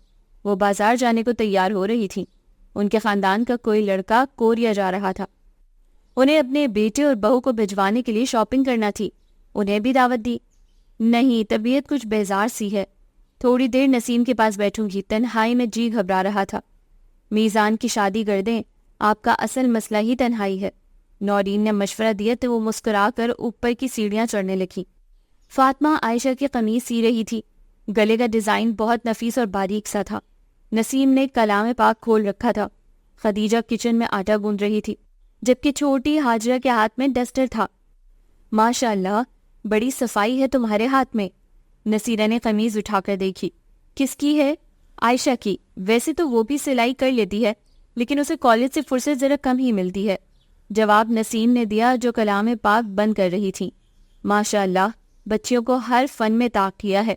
وہ بازار جانے کو تیار ہو رہی تھی۔ ان کے خاندان کا کوئی لڑکا کوریا جا رہا تھا۔ انہیں اپنے بیٹے اور بہو کو بھجوانے کے لیے شاپنگ کرنا تھی۔ انہیں بھی دعوت دی۔ نہیں، طبیعت کچھ بیزار سی ہے، تھوڑی دیر نسیم کے پاس بیٹھوں گی۔ تنہائی میں جی گھبرا رہا تھا۔ میزان کی شادی کر دیں، آپ کا اصل مسئلہ ہی تنہائی ہے۔ نورین نے مشورہ دیا تو وہ مسکرا کر اوپر کی سیڑھیاں چڑھنے لگی۔ فاطمہ عائشہ کی قمیص سی رہی تھی۔ گلے کا ڈیزائن بہت نفیس اور باریک سا تھا۔ نسیم نے کلام پاک کھول رکھا تھا۔ خدیجہ کچن میں آٹا گوندھ رہی تھی، جبکہ چھوٹی ہاجرہ کے ہاتھ میں ڈسٹر تھا۔ ماشاء اللہ، بڑی صفائی ہے تمہارے ہاتھ میں۔ نصیرہ نے قمیض اٹھا کر دیکھی۔ کس کی ہے؟ عائشہ کی۔ ویسے تو وہ بھی سلائی کر لیتی ہے، لیکن اسے کالج سے فرصت ذرا کم ہی ملتی ہے۔ جواب نسیم نے دیا جو کلام پاک بند کر رہی تھی۔ ماشاء اللہ، بچیوں کو ہر فن میں طاق کیا ہے،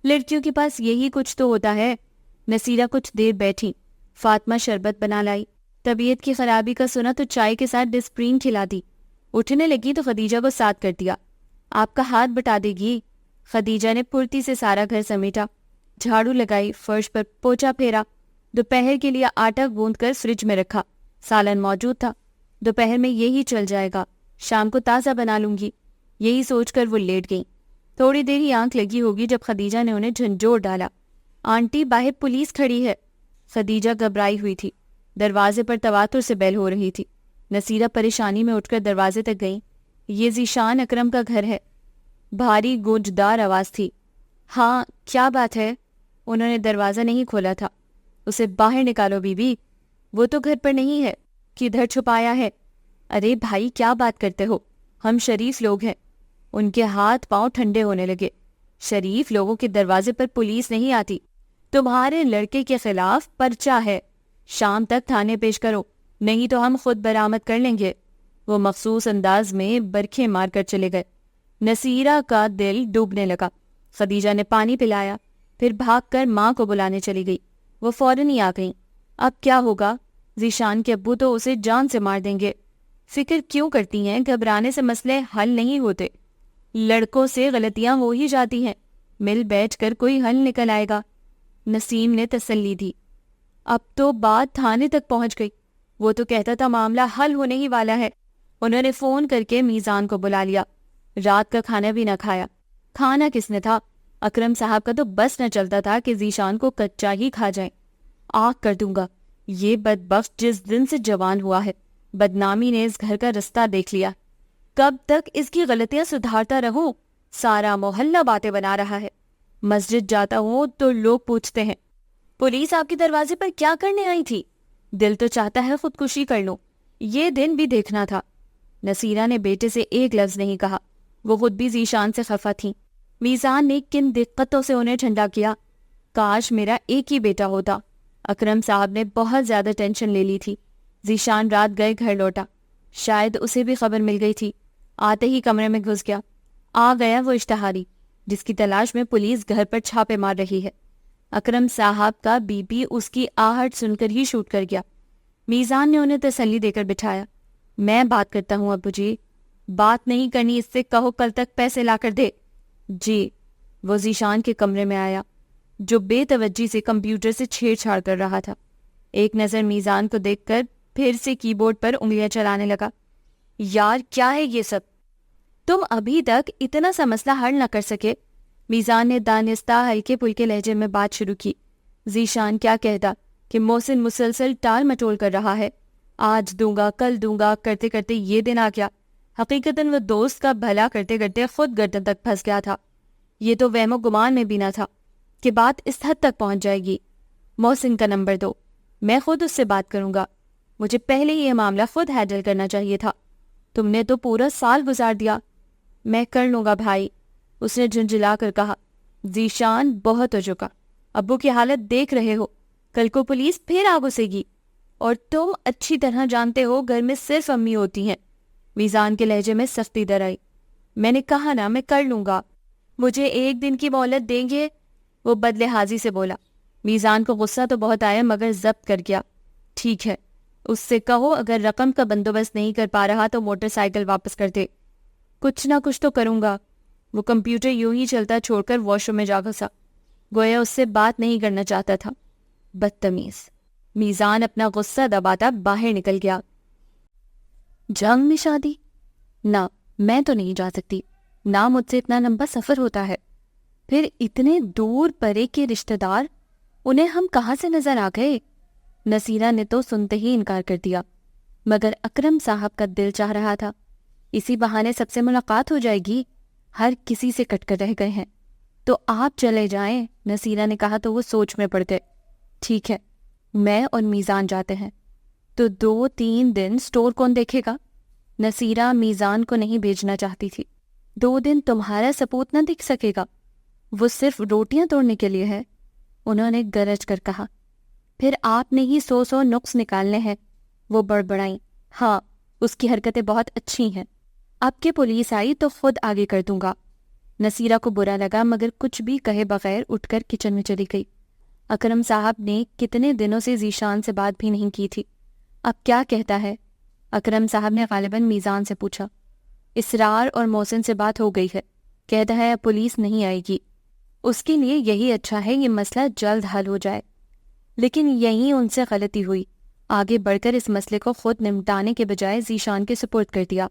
لڑکیوں کے پاس یہی کچھ تو ہوتا ہے۔ نصیرہ کچھ دیر بیٹھی، فاطمہ شربت بنا لائی، طبیعت کی خرابی کا سنا تو چائے کے ساتھ ڈسپرین کھلا دی۔ اٹھنے لگی تو خدیجہ کو ساتھ کر دیا۔ آپ کا ہاتھ بٹا دے گی؟ خدیجہ نے پھرتی سے سارا گھر سمیٹا، جھاڑو لگائی، فرش پر پوچھا پھیرا، دوپہر کے لیے آٹا گوندھ کر فریج میں رکھا، سالن موجود تھا، دوپہر میں یہی چل جائے گا، شام کو تازہ بنا لوں گی۔ یہی سوچ کر وہ لیٹ گئیں۔ تھوڑی دیر ہی آنکھ لگی ہوگی جب خدیجہ نے انہیں جھنجھوڑ ڈالا، آنٹی باہر پولیس کھڑی ہے۔ خدیجہ گھبرائی ہوئی تھی، دروازے پر تواتر سے بیل ہو رہی تھی۔ نصیرہ پریشانی میں اٹھ کر دروازے تک گئیں۔ یہ ذیشان اکرم کا گھر ہے، بھاری گونجدار آواز تھی۔ ہاں کیا بات ہے؟ انہوں نے دروازہ نہیں کھولا تھا۔ اسے باہر نکالو بی بی، وہ تو گھر پر نہیں ہے، کدھر چھپایا ہے؟ ارے بھائی کیا بات کرتے ہو، ہم شریف لوگ ہیں۔ ان کے ہاتھ پاؤں ٹھنڈے ہونے لگے۔ شریف لوگوں کے دروازے پر پولیس نہیں آتی، تمہارے لڑکے کے خلاف پرچہ ہے، شام تک تھانے پیش کرو، نہیں تو ہم خود برآمد کر لیں گے۔ وہ مخصوص انداز میں برکھیں مار کر چلے گئے۔ نصیرہ کا دل ڈوبنے لگا۔ خدیجہ نے پانی پلایا، پھر بھاگ کر ماں کو بلانے چلی گئی۔ وہ فوراً ہی آ گئیں۔ اب کیا ہوگا؟ ذیشان کے ابو تو اسے جان سے مار دیں گے۔ فکر کیوں کرتی ہیں؟ گھبرانے سے مسئلے حل نہیں ہوتے، لڑکوں سے غلطیاں ہو ہی جاتی ہیں، مل بیٹھ کر کوئی حل نکل آئے گا۔ نسیم نے تسلی دی۔ اب تو بات تھانے تک پہنچ گئی، وہ تو کہتا تھا معاملہ حل ہونے ہی والا ہے۔ انہوں نے فون کر کے میزان کو بلا لیا۔ رات کا کھانا بھی نہ کھایا۔ کھانا کس نے تھا؟ اکرم صاحب کا تو بس نہ چلتا تھا کہ ذیشان کو کچا ہی کھا جائیں۔ آگ کر دوں گا، یہ بدبخت جس دن سے جوان ہوا ہے، بدنامی نے اس گھر کا رستہ دیکھ لیا۔ کب تک اس کی غلطیاں سدھارتا رہوں؟ سارا محلہ باتیں بنا رہا ہے۔ مسجد جاتا ہوں تو لوگ پوچھتے ہیں پولیس آپ کے دروازے پر کیا کرنے آئی تھی؟ دل تو چاہتا ہے خودکشی کر لوں، یہ دن بھی دیکھنا تھا۔ نصیرہ نے بیٹے سے ایک لفظ نہیں کہا، وہ خود بھی ذیشان سے خفا تھیں۔ میزان نے کن دقتوں سے انہیں ٹھنڈا کیا۔ کاش میرا ایک ہی بیٹا ہوتا۔ اکرم صاحب نے بہت زیادہ ٹینشن لے لی تھی۔ ذیشان رات گئے گھر لوٹا، شاید اسے بھی خبر مل گئی تھی۔ آتے ہی کمرے میں گھس گیا۔ آ گیا وہ اشتہاری جس کی تلاش میں پولیس گھر پر چھاپے مار رہی ہے۔ اکرم صاحب کا بی پی اس کی آہٹ سن کر ہی شوٹ کر گیا۔ میزان نے انہیں تسلی دے کر بٹھایا۔ میں بات کرتا ہوں ابو جی۔ بات نہیں کرنی، اس سے کہو کل تک پیسے لا کر دے۔ جی۔ وہ ذیشان کے کمرے میں آیا جو بے توجہی سے کمپیوٹر سے چھیڑ چھاڑ کر رہا تھا۔ ایک نظر میزان کو دیکھ کر پھر سے کی بورڈ پر انگلیاں چلانے لگا۔ یار کیا ہے یہ سب؟ تم ابھی تک اتنا سا مسئلہ حل نہ کر سکے؟ میزان نے دانستہ ہلکے پھلکے لہجے میں بات شروع کی۔ ذیشان کیا کہتا کہ محسن مسلسل ٹال مٹول کر رہا ہے، آج دوں گا کل دوں گا کرتے کرتے یہ دن آ گیا۔ حقیقتاً وہ دوست کا بھلا کرتے کرتے خود گردن تک پھنس گیا تھا۔ یہ تو وہم و گمان میں بھی نہ تھا کہ بات اس حد تک پہنچ جائے گی۔ محسن کا نمبر دو، میں خود اس سے بات کروں گا۔ مجھے پہلے یہ معاملہ خود ہینڈل کرنا چاہیے تھا، تم نے تو پورا سال گزار دیا۔ میں کر لوں گا بھائی، اس نے جھنجھلا کر کہا۔ ذیشان بہت ہو چکا، ابو کی حالت دیکھ رہے ہو، کل کو پولیس پھر آ گھسے گی، اور تم اچھی طرح جانتے ہو گھر میں صرف امی ہوتی ہیں۔ میزان کے لہجے میں سختی در آئی۔ میں نے کہا نا میں کر لوں گا، مجھے ایک دن کی مہلت دیں گے؟ وہ بدلحاظی سے بولا۔ میزان کو غصہ تو بہت آیا مگر ضبط کر گیا۔ ٹھیک ہے، اس سے کہو اگر رقم کا بندوبست نہیں کر پا رہا تو موٹر سائیکل واپس کر دے۔ کچھ نہ کچھ تو کروں گا۔ وہ کمپیوٹر یوں ہی چلتا چھوڑ کر واش روم میں جا گھسا، گویا اس سے بات نہیں کرنا چاہتا تھا۔ بدتمیز۔ میزان اپنا غصہ دباتا باہر نکل گیا۔ جنگ میں شادی؟ نہ، میں تو نہیں جا سکتی، نہ مجھ سے اتنا لمبا سفر ہوتا ہے، پھر اتنے دور پرے کے رشتہ دار، انہیں ہم کہاں سے نظر آ گئے؟ نصیرہ نے تو سنتے ہی انکار کر دیا، مگر اکرم صاحب کا دل چاہ رہا تھا، اسی بہانے سب سے ملاقات ہو جائے گی، ہر کسی سے کٹ کر رہ گئے ہیں۔ تو آپ چلے جائیں، نصیرہ نے کہا تو وہ سوچ میں پڑ گئے۔ ٹھیک ہے، میں اور میزان جاتے ہیں، تو 2-3 دن سٹور کون دیکھے گا؟ نصیرہ میزان کو نہیں بھیجنا چاہتی تھی۔ 2 دن تمہارا سپوت نہ دکھ سکے گا، وہ صرف روٹیاں توڑنے کے لیے ہے، انہوں نے گرج کر کہا۔ پھر آپ نے ہی 100 نقص نکالنے ہیں، وہ بڑبڑائیں۔ ہاں، اس کی حرکتیں بہت اچھی ہیں، اب کہ پولیس آئی تو خود آگے کر دوں گا۔ نصیرہ کو برا لگا مگر کچھ بھی کہے بغیر اٹھ کر کچن میں چلی گئی۔ اکرم صاحب نے کتنے دنوں سے ذیشان سے بات بھی نہیں کی تھی، اب کیا کہتا ہے؟ اکرم صاحب نے غالباً میزان سے پوچھا۔ اسرار اور محسن سے بات ہو گئی ہے، کہتا ہے اب پولیس نہیں آئے گی، اس کے لیے یہی اچھا ہے یہ مسئلہ جلد حل ہو جائے۔ لیکن یہیں ان سے غلطی ہوئی، آگے بڑھ کر اس مسئلے کو خود نمٹانے کے بجائے ذیشان کے سپرد کر دیا،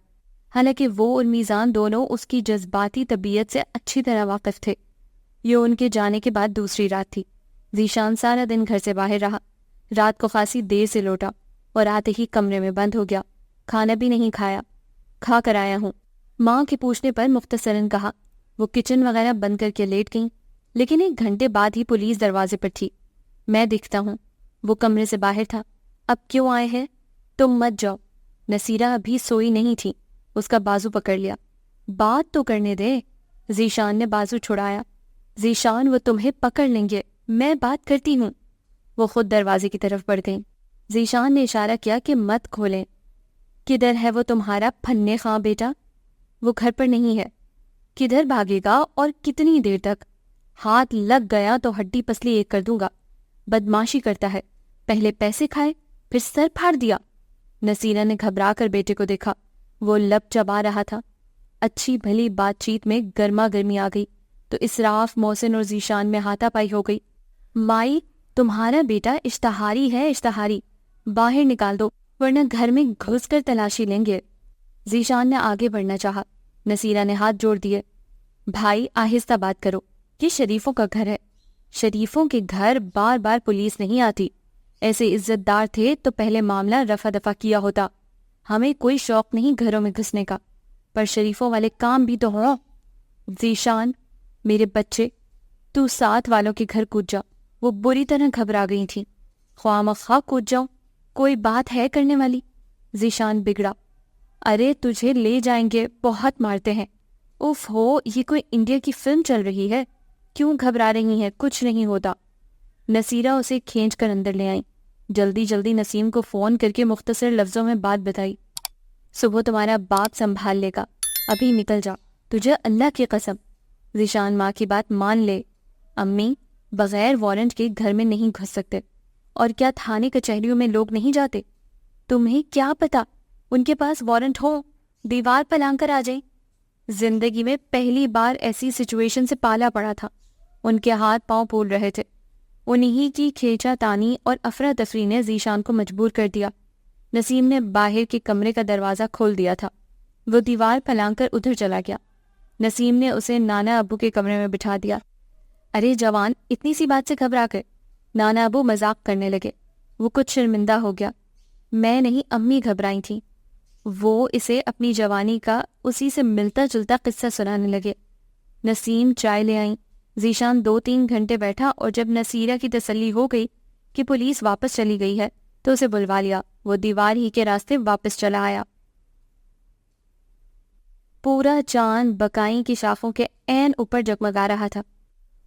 حالانکہ وہ اور میزان دونوں اس کی جذباتی طبیعت سے اچھی طرح واقف تھے۔ یہ ان کے جانے کے بعد دوسری رات تھی۔ ذیشان سارا دن گھر سے باہر رہا، رات کو خاصی دیر سے لوٹا اور آتے ہی کمرے میں بند ہو گیا، کھانا بھی نہیں کھایا۔ کھا کر آیا ہوں، ماں کے پوچھنے پر مختصراً کہا۔ وہ کچن وغیرہ بند کر کے لیٹ گئیں، لیکن 1 گھنٹے بعد ہی پولیس دروازے پر تھی۔ میں دیکھتا ہوں، وہ کمرے سے باہر تھا۔ اب کیوں آئے ہیں؟ تم مت جاؤ۔ نصیرہ ابھی سوئی نہیں تھی، اس کا بازو پکڑ لیا۔ بات تو کرنے دے۔ ذیشان نے بازو چھڑایا۔ ذیشان وہ تمہیں پکڑ لیں گے، میں بات کرتی ہوں۔ وہ خود دروازے کی طرف بڑھ گئیں۔ ذیشان نے اشارہ کیا کہ مت کھولیں۔ کدھر ہے وہ تمہارا پھنے خاں بیٹا؟ وہ گھر پر نہیں ہے۔ کدھر بھاگے گا اور کتنی دیر تک؟ ہاتھ لگ گیا تو ہڈی پسلی ایک کر دوں گا۔ بدماشی کرتا ہے، پہلے پیسے کھائے پھر سر پھاڑ دیا۔ نصیرہ نے گھبرا کر بیٹے کو دیکھا، وہ لب چبا رہا تھا۔ اچھی بھلی بات چیت میں گرما گرمی آ گئی تو اسراف، محسن اور ذیشان میں ہاتھا پائی ہو گئی۔ مائی، تمہارا بیٹا اشتہاری ہے، اشتہاری، باہر نکال دو ورنہ گھر میں گھس کر تلاشی لیں گے۔ ذیشان نے آگے بڑھنا چاہا، نصیرہ نے ہاتھ جوڑ دیے۔ بھائی آہستہ بات کرو، یہ شریفوں کا گھر ہے، شریفوں کے گھر بار بار پولیس نہیں آتی، ایسے عزت دار تھے تو پہلے معاملہ رفع دفع کیا ہوتا۔ ہمیں کوئی شوق نہیں گھروں میں گھسنے کا، پر شریفوں والے کام بھی تو ہوں۔ ذیشان، میرے بچے، تو ساتھ والوں کے گھر کود جا۔ وہ بری طرح گھبرا گئی تھیں۔ خواہ مخواہ کود جاؤ، کوئی بات ہے کرنے والی؟ ذیشان بگڑا۔ ارے تجھے لے جائیں گے، بہت مارتے ہیں۔ اف ہو، یہ کوئی انڈیا کی فلم چل رہی ہے، کیوں گھبرا رہی ہیں؟ کچھ نہیں ہوتا۔ نصیرہ اسے کھینچ کر اندر لے آئیں۔ جلدی جلدی نسیم کو فون کر کے مختصر لفظوں میں بات بتائی۔ صبح تمہارا باپ سنبھال لے گا، ابھی نکل جا، تجھے اللہ کی قسم۔ ذیشان ماں کی بات مان لے۔ امی، بغیر وارنٹ کے گھر میں نہیں گھس سکتے۔ اور کیا تھانے کچہریوں میں لوگ نہیں جاتے؟ تمہیں کیا پتا، ان کے پاس وارنٹ ہو، دیوار پر لانگ کر آ جائیں۔ زندگی میں پہلی بار ایسی سچویشن سے پالا پڑا تھا۔ ان کے ہاتھ پاؤں پھول رہے تھے۔ انہی کی کھینچا تانی اور افراتفری نے ذیشان کو مجبور کر دیا۔ نسیم نے باہر کے کمرے کا دروازہ کھول دیا تھا۔ وہ دیوار پھلانگ کر ادھر چلا گیا۔ نسیم نے اسے نانا ابو کے کمرے میں بٹھا دیا۔ ارے جوان، اتنی سی بات سے گھبرا کر؟ نانا ابو مذاق کرنے لگے۔ وہ کچھ شرمندہ ہو گیا۔ میں نہیں، امی گھبرائی تھیں۔ وہ اسے اپنی جوانی کا اسی سے ملتا جلتا قصہ سنانے لگے۔ نسیم چائے لے آئیں۔ ذیشان 2-3 گھنٹے بیٹھا اور جب نصیرہ کی تسلی ہو گئی کہ پولیس واپس چلی گئی ہے تو اسے بلوا لیا۔ وہ دیوار ہی کے راستے واپس چلا آیا۔ پورا چاند بکائی کی شاخوں کے عین اوپر جگمگا رہا تھا۔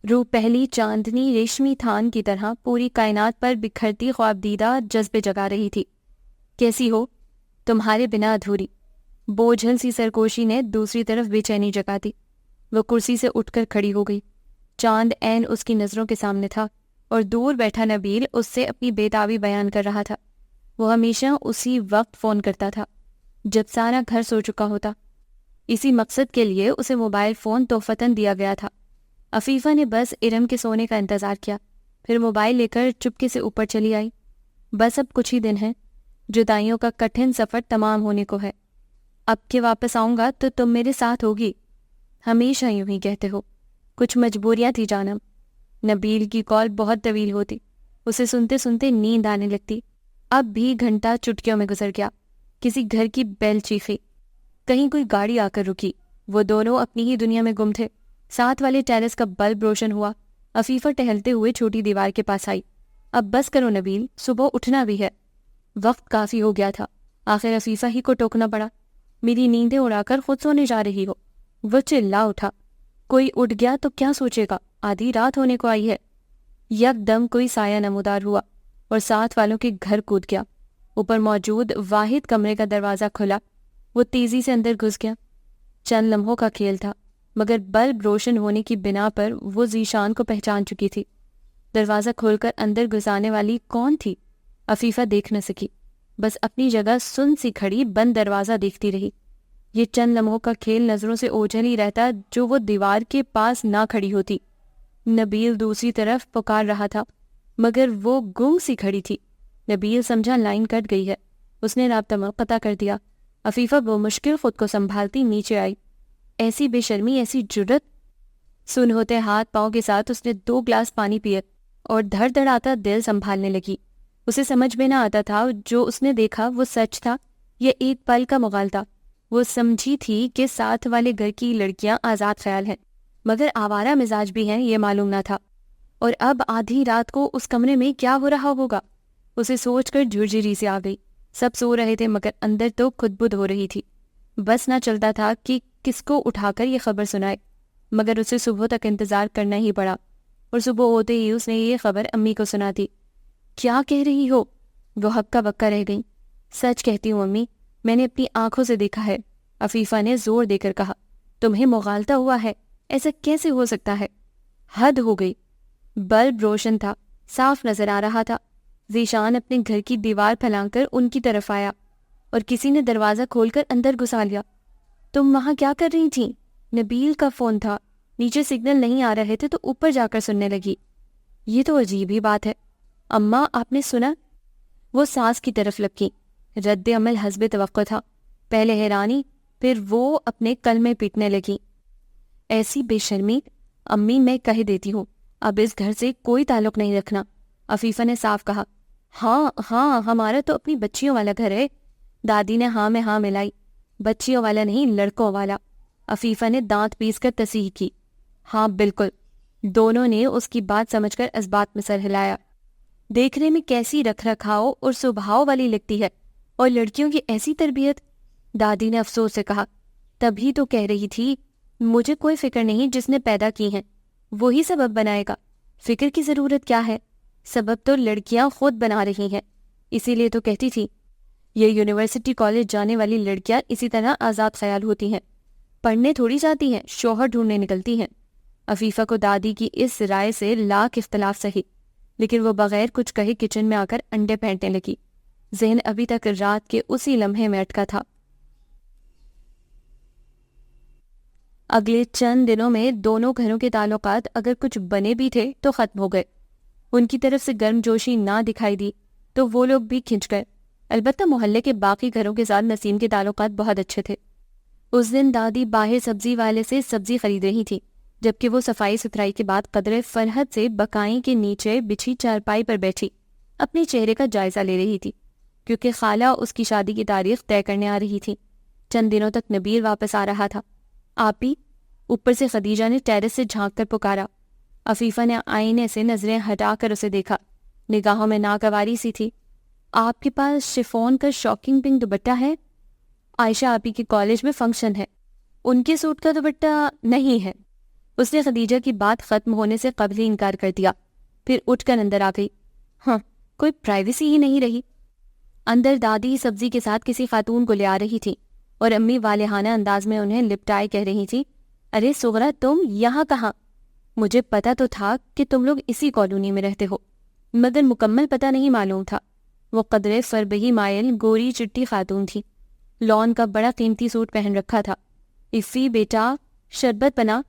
روح پہلی چاندنی ریشمی تھان کی طرح پوری کائنات پر بکھرتی خوابدیدہ جذبے جگا رہی تھی۔ کیسی ہو؟ تمہارے بنا ادھوری۔ بوجھل سی سرگوشی نے دوسری طرف بے چینی جگا دی۔ وہ کرسی سے اٹھ کر کھڑی ہو گئی۔ چاند عین اس کی نظروں کے سامنے تھا اور دور بیٹھا نبیل اس سے اپنی بےتابی بیان کر رہا تھا۔ وہ ہمیشہ اسی وقت فون کرتا تھا جب سارا گھر سو چکا ہوتا۔ اسی مقصد کے لیے اسے موبائل فون تحفتاً دیا گیا تھا۔ عفیفہ نے بس ارم کے سونے کا انتظار کیا، پھر موبائل لے کر چپکے سے اوپر چلی آئی۔ بس اب کچھ ہی دن ہیں، جدائیوں کا کٹھن سفر تمام ہونے کو ہے۔ اب کہ واپس آؤں گا تو تم میرے ساتھ ہوگی۔ ہمیشہ یوں ہی کہتے ہو۔ کچھ مجبوریاں تھی جانم۔ نبیل کی کال بہت طویل ہوتی، اسے سنتے سنتے نیند آنے لگتی۔ اب بھی گھنٹہ چٹکیوں میں گزر گیا۔ کسی گھر کی بیل چیخی، کہیں کوئی گاڑی آ کر رکی۔ وہ دونوں اپنی ہی دنیا میں گم تھے۔ ساتھ والے ٹیرس کا بلب روشن ہوا۔ عفیفہ ٹہلتے ہوئے چھوٹی دیوار کے پاس آئی۔ اب بس کرو نبیل، صبح اٹھنا بھی ہے۔ وقت کافی ہو گیا تھا، آخر عفیفہ ہی کو ٹوکنا پڑا۔ میری نیندیں اڑا کر خود سونے جا رہی ہو؟ وہ چلا اٹھا۔ کوئی اٹھ گیا تو کیا سوچے گا، آدھی رات ہونے کو آئی ہے۔ یک دم کوئی سایہ نمودار ہوا اور ساتھ والوں کے گھر کود گیا۔ اوپر موجود واحد کمرے کا دروازہ کھلا. وہ تیزی سے اندر گھس گیا. چند لمحوں کا کھیل تھا، مگر بلب روشن ہونے کی بنا پر وہ ذیشان کو پہچان چکی تھی. دروازہ کھول کر اندر گھسانے والی کون تھی؟ عفیفہ دیکھ نہ سکی، بس اپنی جگہ سن سی کھڑی بند دروازہ دیکھتی رہی. یہ چند لمحوں کا کھیل نظروں سے اوجھل ہی رہتا جو وہ دیوار کے پاس نہ کھڑی ہوتی. نبیل دوسری طرف پکار رہا تھا، مگر وہ گنگ سی کھڑی تھی. نبیل سمجھا لائن کٹ گئی ہے. اس نے رابطہ منقطع کر دیا. عفیفہ بمشکل خود کو سنبھالتی نیچے آئی. ایسی بے شرمی، ایسی جرت! سن ہوتے ہاتھ پاؤں کے ساتھ اس نے 2 گلاس پانی پیے اور دھڑ دھڑ آتا دل سنبھالنے لگی. اسے سمجھ میں نہ آتا تھا جو اس نے دیکھا وہ سچ تھا یا ایک پل کا مغالطہ. وہ سمجھی تھی کہ ساتھ والے گھر کی لڑکیاں آزاد خیال ہیں، مگر آوارہ مزاج بھی ہیں یہ معلوم نہ تھا. اور اب آدھی رات کو اس کمرے میں کیا ہو رہا ہوگا؟ اسے سوچ کر جھرجھری سے آ گئی. سب سو رہے تھے مگر اندر تو خود بدھ ہو رہی تھی. بس نہ چلتا تھا کہ کس کو اٹھا کر یہ خبر سنائے، مگر اسے صبح تک انتظار کرنا ہی پڑا. اور صبح ہوتے ہی اس نے یہ خبر امی کو سنا دی. کیا کہہ رہی ہو؟ وہ ہکا بکا رہ گئی. سچ کہتی ہوں امی، میں نے اپنی آنکھوں سے دیکھا ہے، عفیفہ نے زور دے کر کہا. تمہیں مغالطہ ہوا ہے؟ ایسا کیسے ہو سکتا ہے؟ حد ہو گئی. بلب روشن تھا، صاف نظر آ رہا تھا. ذیشان اپنے گھر کی دیوار پھیلا کر ان کی طرف آیا اور کسی نے دروازہ کھول کر اندر گھسا لیا. تم وہاں کیا کر رہی تھیں؟ نبیل کا فون تھا، نیچے سگنل نہیں آ رہے تھے تو اوپر جا کر سننے لگی. یہ تو عجیب ہی بات ہے. اماں آپ نے سنا؟ وہ ساس کی طرف لپکی. رد عمل حسب توقع تھا. پہلے حیرانی، پھر وہ اپنے کلمے پیٹنے لگی. ایسی بے شرمی! امی میں کہہ دیتی ہوں، اب اس گھر سے کوئی تعلق نہیں رکھنا. عفیفہ نے صاف کہا. ہاں ہاں، ہمارا تو اپنی بچیوں والا گھر ہے. دادی نے ہاں میں ہاں ملائی. بچیوں والا نہیں، لڑکوں والا. عفیفہ نے دانت پیس کر تصحیح کی. ہاں بالکل. دونوں نے اس کی بات سمجھ کر اس بات میں سر ہلایا. دیکھنے میں کیسی رکھ رکھاؤ اور سبھاؤ والی لگتی ہے، اور لڑکیوں کی ایسی تربیت. دادی نے افسوس سے کہا. تبھی تو کہہ رہی تھی مجھے کوئی فکر نہیں، جس نے پیدا کی ہیں وہی سبب بنائے گا. فکر کی ضرورت کیا ہے؟ سبب تو لڑکیاں خود بنا رہی ہیں. اسی لیے تو کہتی تھی یہ یونیورسٹی کالج جانے والی لڑکیاں اسی طرح آزاد خیال ہوتی ہیں، پڑھنے تھوڑی جاتی ہیں، شوہر ڈھونڈنے نکلتی ہیں. عفیفہ کو دادی کی اس رائے سے لاکھ اختلاف سہی، لیکن وہ بغیر کچھ کہے کچن میں آ کر انڈے پھینٹنے لگی. ذہن ابھی تک رات کے اسی لمحے میں اٹکا تھا. اگلے چند دنوں میں دونوں گھروں کے تعلقات اگر کچھ بنے بھی تھے تو ختم ہو گئے. ان کی طرف سے گرم جوشی نہ دکھائی دی تو وہ لوگ بھی کھنچ گئے. البتہ محلے کے باقی گھروں کے ساتھ نسیم کے تعلقات بہت اچھے تھے. اس دن دادی باہر سبزی والے سے سبزی خرید رہی تھی، جبکہ وہ صفائی ستھرائی کے بعد قدرے فرحت سے بکائی کے نیچے بچھی چارپائی پر بیٹھی اپنے چہرے کا جائزہ لے رہی تھی، کیونکہ خالہ اس کی شادی کی تاریخ طے کرنے آ رہی تھی. چند دنوں تک نبیل واپس آ رہا تھا. آپی! اوپر سے خدیجہ نے ٹیرس سے جھانک کر پکارا. عفیفہ نے آئینے سے نظریں ہٹا کر اسے دیکھا. نگاہوں میں ناگواری سی تھی. آپ کے پاس شفون کا شاکنگ پنک دوپٹہ ہے؟ عائشہ آپی کے کالج میں فنکشن ہے، ان کے سوٹ کا دوپٹہ نہیں ہے. اس نے خدیجہ کی بات ختم ہونے سے قبل ہی انکار کر دیا، پھر اٹھ کر اندر آ گئی. ہاں، کوئی پرائیویسی ہی نہیں رہی. اندر دادی سبزی کے ساتھ کسی خاتون کو لے آ رہی تھی اور امی والہانہ انداز میں انہیں لپٹائے کہہ رہی تھی. ارے سغرا، تم یہاں کہاں؟ مجھے پتا تو تھا کہ تم لوگ اسی کالونی میں رہتے ہو، مگر مکمل پتہ نہیں معلوم تھا. وہ قدرے فربہی مائل گوری چٹی خاتون تھی. لون کا بڑا قیمتی سوٹ پہن رکھا تھا. افی بیٹا، شربت بنا،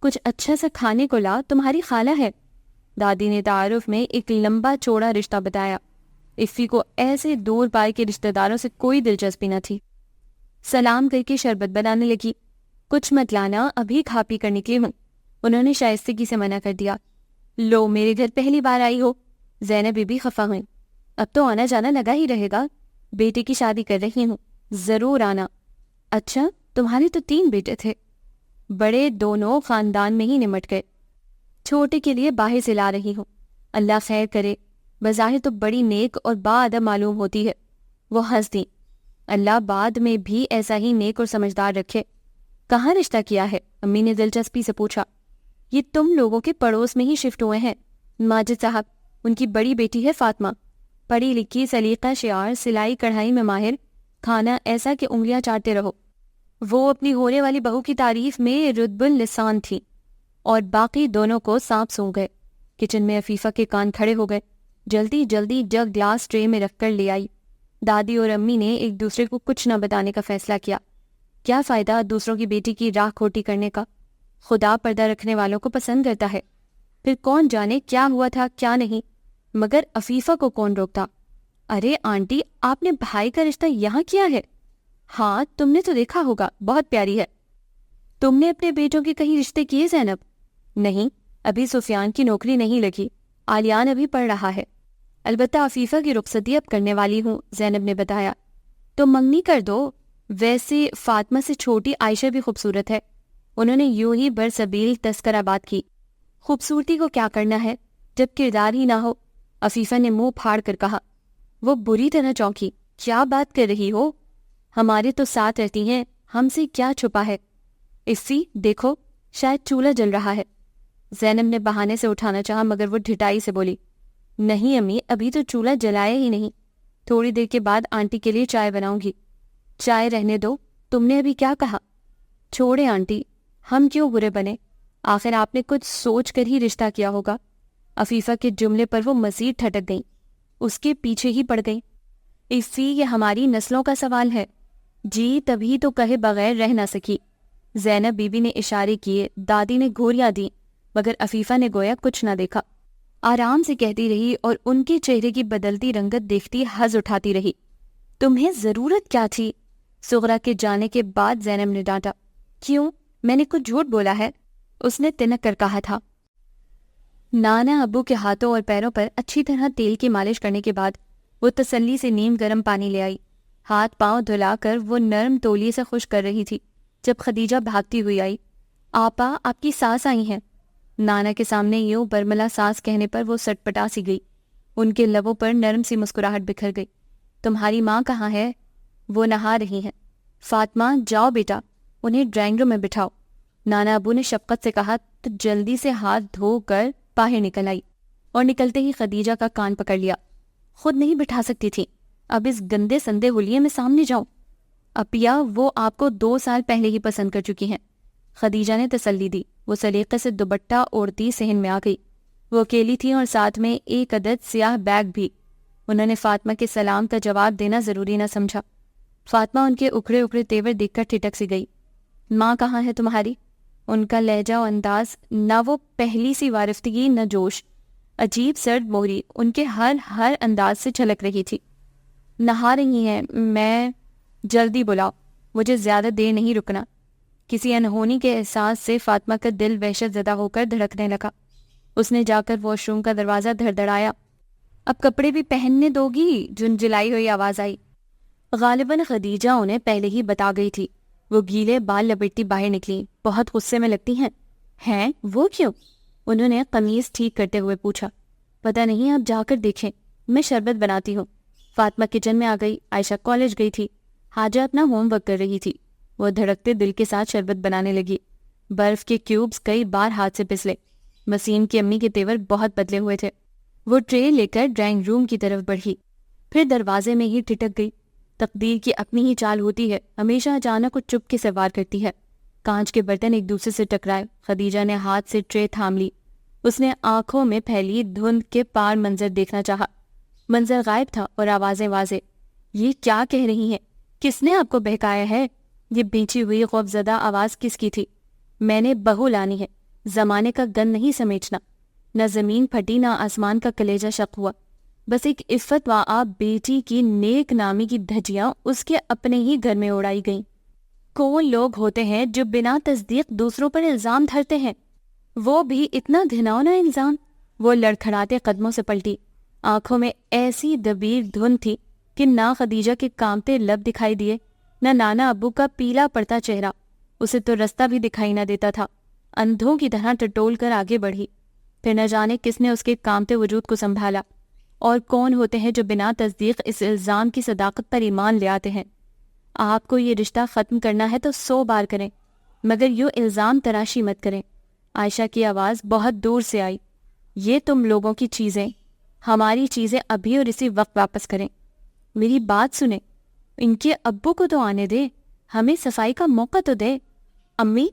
کچھ اچھا سا کھانے کو لا، تمہاری خالہ ہے. دادی نے تعارف میں ایک لمبا چوڑا رشتہ بتایا. افی کو ایسے دور پائے کے رشتہ داروں سے کوئی دلچسپی نہ تھی. سلام کر کے شربت بنانے لگی. کچھ مت لانا، ابھی کھا پی کر نکلی ہوں. انہوں نے شائستگی سے منع کر دیا. لو، میرے گھر پہلی بار آئی ہو؟ زینب بی بی خفا ہوئی. اب تو آنا جانا لگا ہی رہے گا، بیٹے کی شادی کر رہی ہوں، ضرور آنا. اچھا، تمہارے تو 3 بیٹے تھے. بڑے دونوں خاندان میں ہی نمٹ گئے، چھوٹے کے لیے باہر سے لا رہی ہوں. اللہ خیر کرے، بظاہر تو بڑی نیک اور باادب معلوم ہوتی ہے. وہ ہنس دیں. اللہ بعد میں بھی ایسا ہی نیک اور سمجھدار رکھے. کہاں رشتہ کیا ہے؟ امی نے دلچسپی سے پوچھا. یہ تم لوگوں کے پڑوس میں ہی شفٹ ہوئے ہیں، ماجد صاحب. ان کی بڑی بیٹی ہے فاطمہ، پڑھی لکھی، سلیقہ شعار، سلائی کڑھائی میں ماہر، کھانا ایسا کہ انگلیاں چاٹتے رہو۔ وہ اپنی ہونے والی بہو کی تعریف میں رتب اللسان تھی، اور باقی دونوں کو سانپ سونگھ گئے۔ کچن میں عفیفہ کے کان کھڑے ہو گئے۔ جلدی جلدی جگ گلاس ٹرے میں رکھ کر لے آئی۔ دادی اور امی نے ایک دوسرے کو کچھ نہ بتانے کا فیصلہ کیا۔ کیا فائدہ دوسروں کی بیٹی کی راہ کھوٹی کرنے کا؟ خدا پردہ رکھنے والوں کو پسند کرتا ہے۔ پھر کون جانے کیا ہوا تھا کیا نہیں، مگر عفیفہ کو کون روکتا؟ ارے آنٹی، آپ نے بھائی کا رشتہ یہاں کیا ہے؟ ہاں، تم نے تو دیکھا ہوگا، بہت پیاری ہے۔ تم نے اپنے بیٹوں کے کہیں رشتے کیے زینب؟ نہیں، ابھی سفیان کی نوکری نہیں لگی، آلیان ابھی پڑھ رہا ہے۔ البتہ عفیفہ کی رخصتی اب کرنے والی ہوں، زینب نے بتایا۔ تو منگنی کر دو۔ ویسے فاطمہ سے چھوٹی عائشہ بھی خوبصورت ہے۔ انہوں نے یوں ہی برسبیل تذکرہ بات کی۔ خوبصورتی کو کیا کرنا ہے جب کردار ہی نہ ہو؟ عفیفہ نے منہ پھاڑ کر کہا۔ وہ بری طرح چونکی۔ کیا بات کر رہی ہو؟ ہمارے تو ساتھ رہتی ہیں، ہم سے کیا چھپا ہے؟ اسی دیکھو، شاید چولہا جل رہا ہے۔ زینب نے بہانے سے اٹھانا چاہا مگر وہ ڈھٹائی سے بولی، نہیں امی، ابھی تو چولہا جلایا ہی نہیں، تھوڑی دیر کے بعد آنٹی کے لیے چائے بناؤں گی۔ چائے رہنے دو، تم نے ابھی کیا کہا؟ چھوڑے آنٹی، ہم کیوں برے بنے؟ آخر آپ نے کچھ سوچ کر ہی رشتہ کیا ہوگا۔ عفیفہ کے جملے پر وہ مزید ٹھٹک گئیں، اس کے پیچھے ہی پڑ گئیں۔ اسی یہ ہماری نسلوں کا سوال ہے۔ جی تبھی تو کہے بغیر رہ نہ سکی۔ زینب بی بی نے اشارے کیے، دادی نے گھوریاں دیں، مگر عفیفہ نے گویا کچھ نہ دیکھا۔ آرام سے کہتی رہی اور ان کے چہرے کی بدلتی رنگت دیکھتی حز اٹھاتی رہی۔ تمہیں ضرورت کیا تھی؟ صغرا کے جانے کے بعد زینب نے ڈانٹا۔ کیوں؟ میں نے کچھ جھوٹ بولا ہے؟ اس نے تنک کر کہا تھا۔ نانا ابو کے ہاتھوں اور پیروں پر اچھی طرح تیل کی مالش کرنے کے بعد وہ تسلی سے نیم گرم پانی لے آئی۔ ہاتھ پاؤں دھلا کر وہ نرم تولیے سے خشک کر رہی تھی جب خدیجہ بھاگتی ہوئی آئی۔ آپا، آپ کی ساس آئی ہیں۔ نانا کے سامنے یوں برملا ساس کہنے پر وہ سٹ پٹا سی گئی۔ ان کے لبوں پر نرم سی مسکراہٹ بکھر گئی۔ تمہاری ماں کہاں ہے؟ وہ نہا رہی ہیں۔ فاطمہ جاؤ بیٹا، انہیں ڈرائنگ روم میں بٹھاؤ۔ نانا ابو نے شفقت سے کہا تو جلدی سے ہاتھ دھو کر باہر نکل آئی اور نکلتے ہی خدیجہ کا کان پکڑ لیا۔ خود نہیں بٹھا سکتی تھی، اب اس گندے سندے ہولیے میں سامنے جاؤ۔ اپیا، وہ آپ کو 2 سال پہلے ہی پسند کر چکی ہیں۔ خدیجہ نے تسلی دی۔ وہ سلیقے سے دوپٹہ اوڑھتی صحن میں آ گئی۔ وہ اکیلی تھی اور ساتھ میں ایک عدد سیاہ بیگ بھی۔ انہوں نے فاطمہ کے سلام کا جواب دینا ضروری نہ سمجھا۔ فاطمہ ان کے اکھڑے اکھڑے تیور دیکھ کر ٹھٹک سی گئی۔ ماں کہاں ہے تمہاری؟ ان کا لہجہ و انداز، نہ وہ پہلی سی وارفتگی نہ جوش، عجیب سرد موہری ان کے ہر انداز سے چھلک رہی تھی۔ نہا رہی ہیں، میں جلدی بلاؤ، مجھے زیادہ دیر نہیں رکنا۔ کسی انہونی کے احساس سے فاطمہ کا دل وحشت زدہ ہو کر دھڑکنے لگا۔ اس نے جا کر واش روم کا دروازہ دھڑدھڑایا۔ اب کپڑے بھی پہننے دو گی؟ جھنجھلائی ہوئی آواز آئی۔ غالباً خدیجہ انہیں پہلے ہی بتا گئی تھی۔ وہ گیلے بال لپیٹتی باہر نکلی۔ بہت غصے میں لگتی ہیں۔ ہیں؟ وہ کیوں؟ انہوں نے قمیض ٹھیک کرتے ہوئے پوچھا۔ پتہ نہیں، آپ جا کر دیکھیں، میں شربت بناتی ہوں۔ فاطمہ کچن میں آ گئی۔ عائشہ کالج گئی تھی، حاجہ اپنا ہوم ورک کر رہی تھی۔ وہ دھڑکتے دل کے ساتھ شربت بنانے لگی۔ برف کے کیوبز کئی بار ہاتھ سے پسلے۔ وسیم کی امی کے تیور بہت بدلے ہوئے تھے۔ وہ ٹرے لے کر ڈرائنگ روم کی طرف بڑھی، پھر دروازے میں ہی ٹھٹک گئی۔ تقدیر کی اپنی ہی چال ہوتی ہے، ہمیشہ اچانک اور چپ کے سے وار کرتی ہے۔ کانچ کے برتن ایک دوسرے سے ٹکرائے۔ خدیجہ نے ہاتھ سے ٹرے تھام لی۔ اس نے آنکھوں میں پھیلی دھند کے پار منظر دیکھنا چاہا۔ منظر غائب تھا اور آوازیں واضح۔ یہ کیا کہہ رہی ہیں؟ کس نے آپ کو بہکایا ہے؟ یہ بھینچی ہوئی خوفزدہ آواز کس کی تھی؟ میں نے بہو لانی ہے، زمانے کا گن نہیں سمیٹنا۔ نہ زمین پھٹی نہ آسمان کا کلیجہ شق ہوا، بس ایک عفت و آب بیٹی کی نیک نامی کی دھجیاں اس کے اپنے ہی گھر میں اڑائی گئیں۔ کون لوگ ہوتے ہیں جو بنا تصدیق دوسروں پر الزام دھرتے ہیں؟ وہ بھی اتنا گھناؤنا الزام؟ وہ لڑکھڑاتے قدموں سے پلٹی۔ آنکھوں میں ایسی دبیر دھند تھی کہ نہ خدیجہ کے کانپتے لب دکھائی دیے، نہ نانا ابو کا پیلا پڑتا چہرہ۔ اسے تو رستہ بھی دکھائی نہ دیتا تھا۔ اندھوں کی طرح ٹٹول کر آگے بڑھی، پھر نہ جانے کس نے اس کے کانپتے وجود کو سنبھالا۔ اور کون ہوتے ہیں جو بنا تصدیق اس الزام کی صداقت پر ایمان لے آتے ہیں؟ آپ کو یہ رشتہ ختم کرنا ہے تو 100 بار کریں، مگر یوں الزام تراشی مت کریں۔ عائشہ کی آواز بہت دور سے آئی۔ یہ تم لوگوں کی چیزیں، ہماری چیزیں ابھی اور اسی وقت واپس کریں۔ میری بات سنیں، ان کے ابو کو تو آنے دیں، ہمیں صفائی کا موقع تو دے۔ امی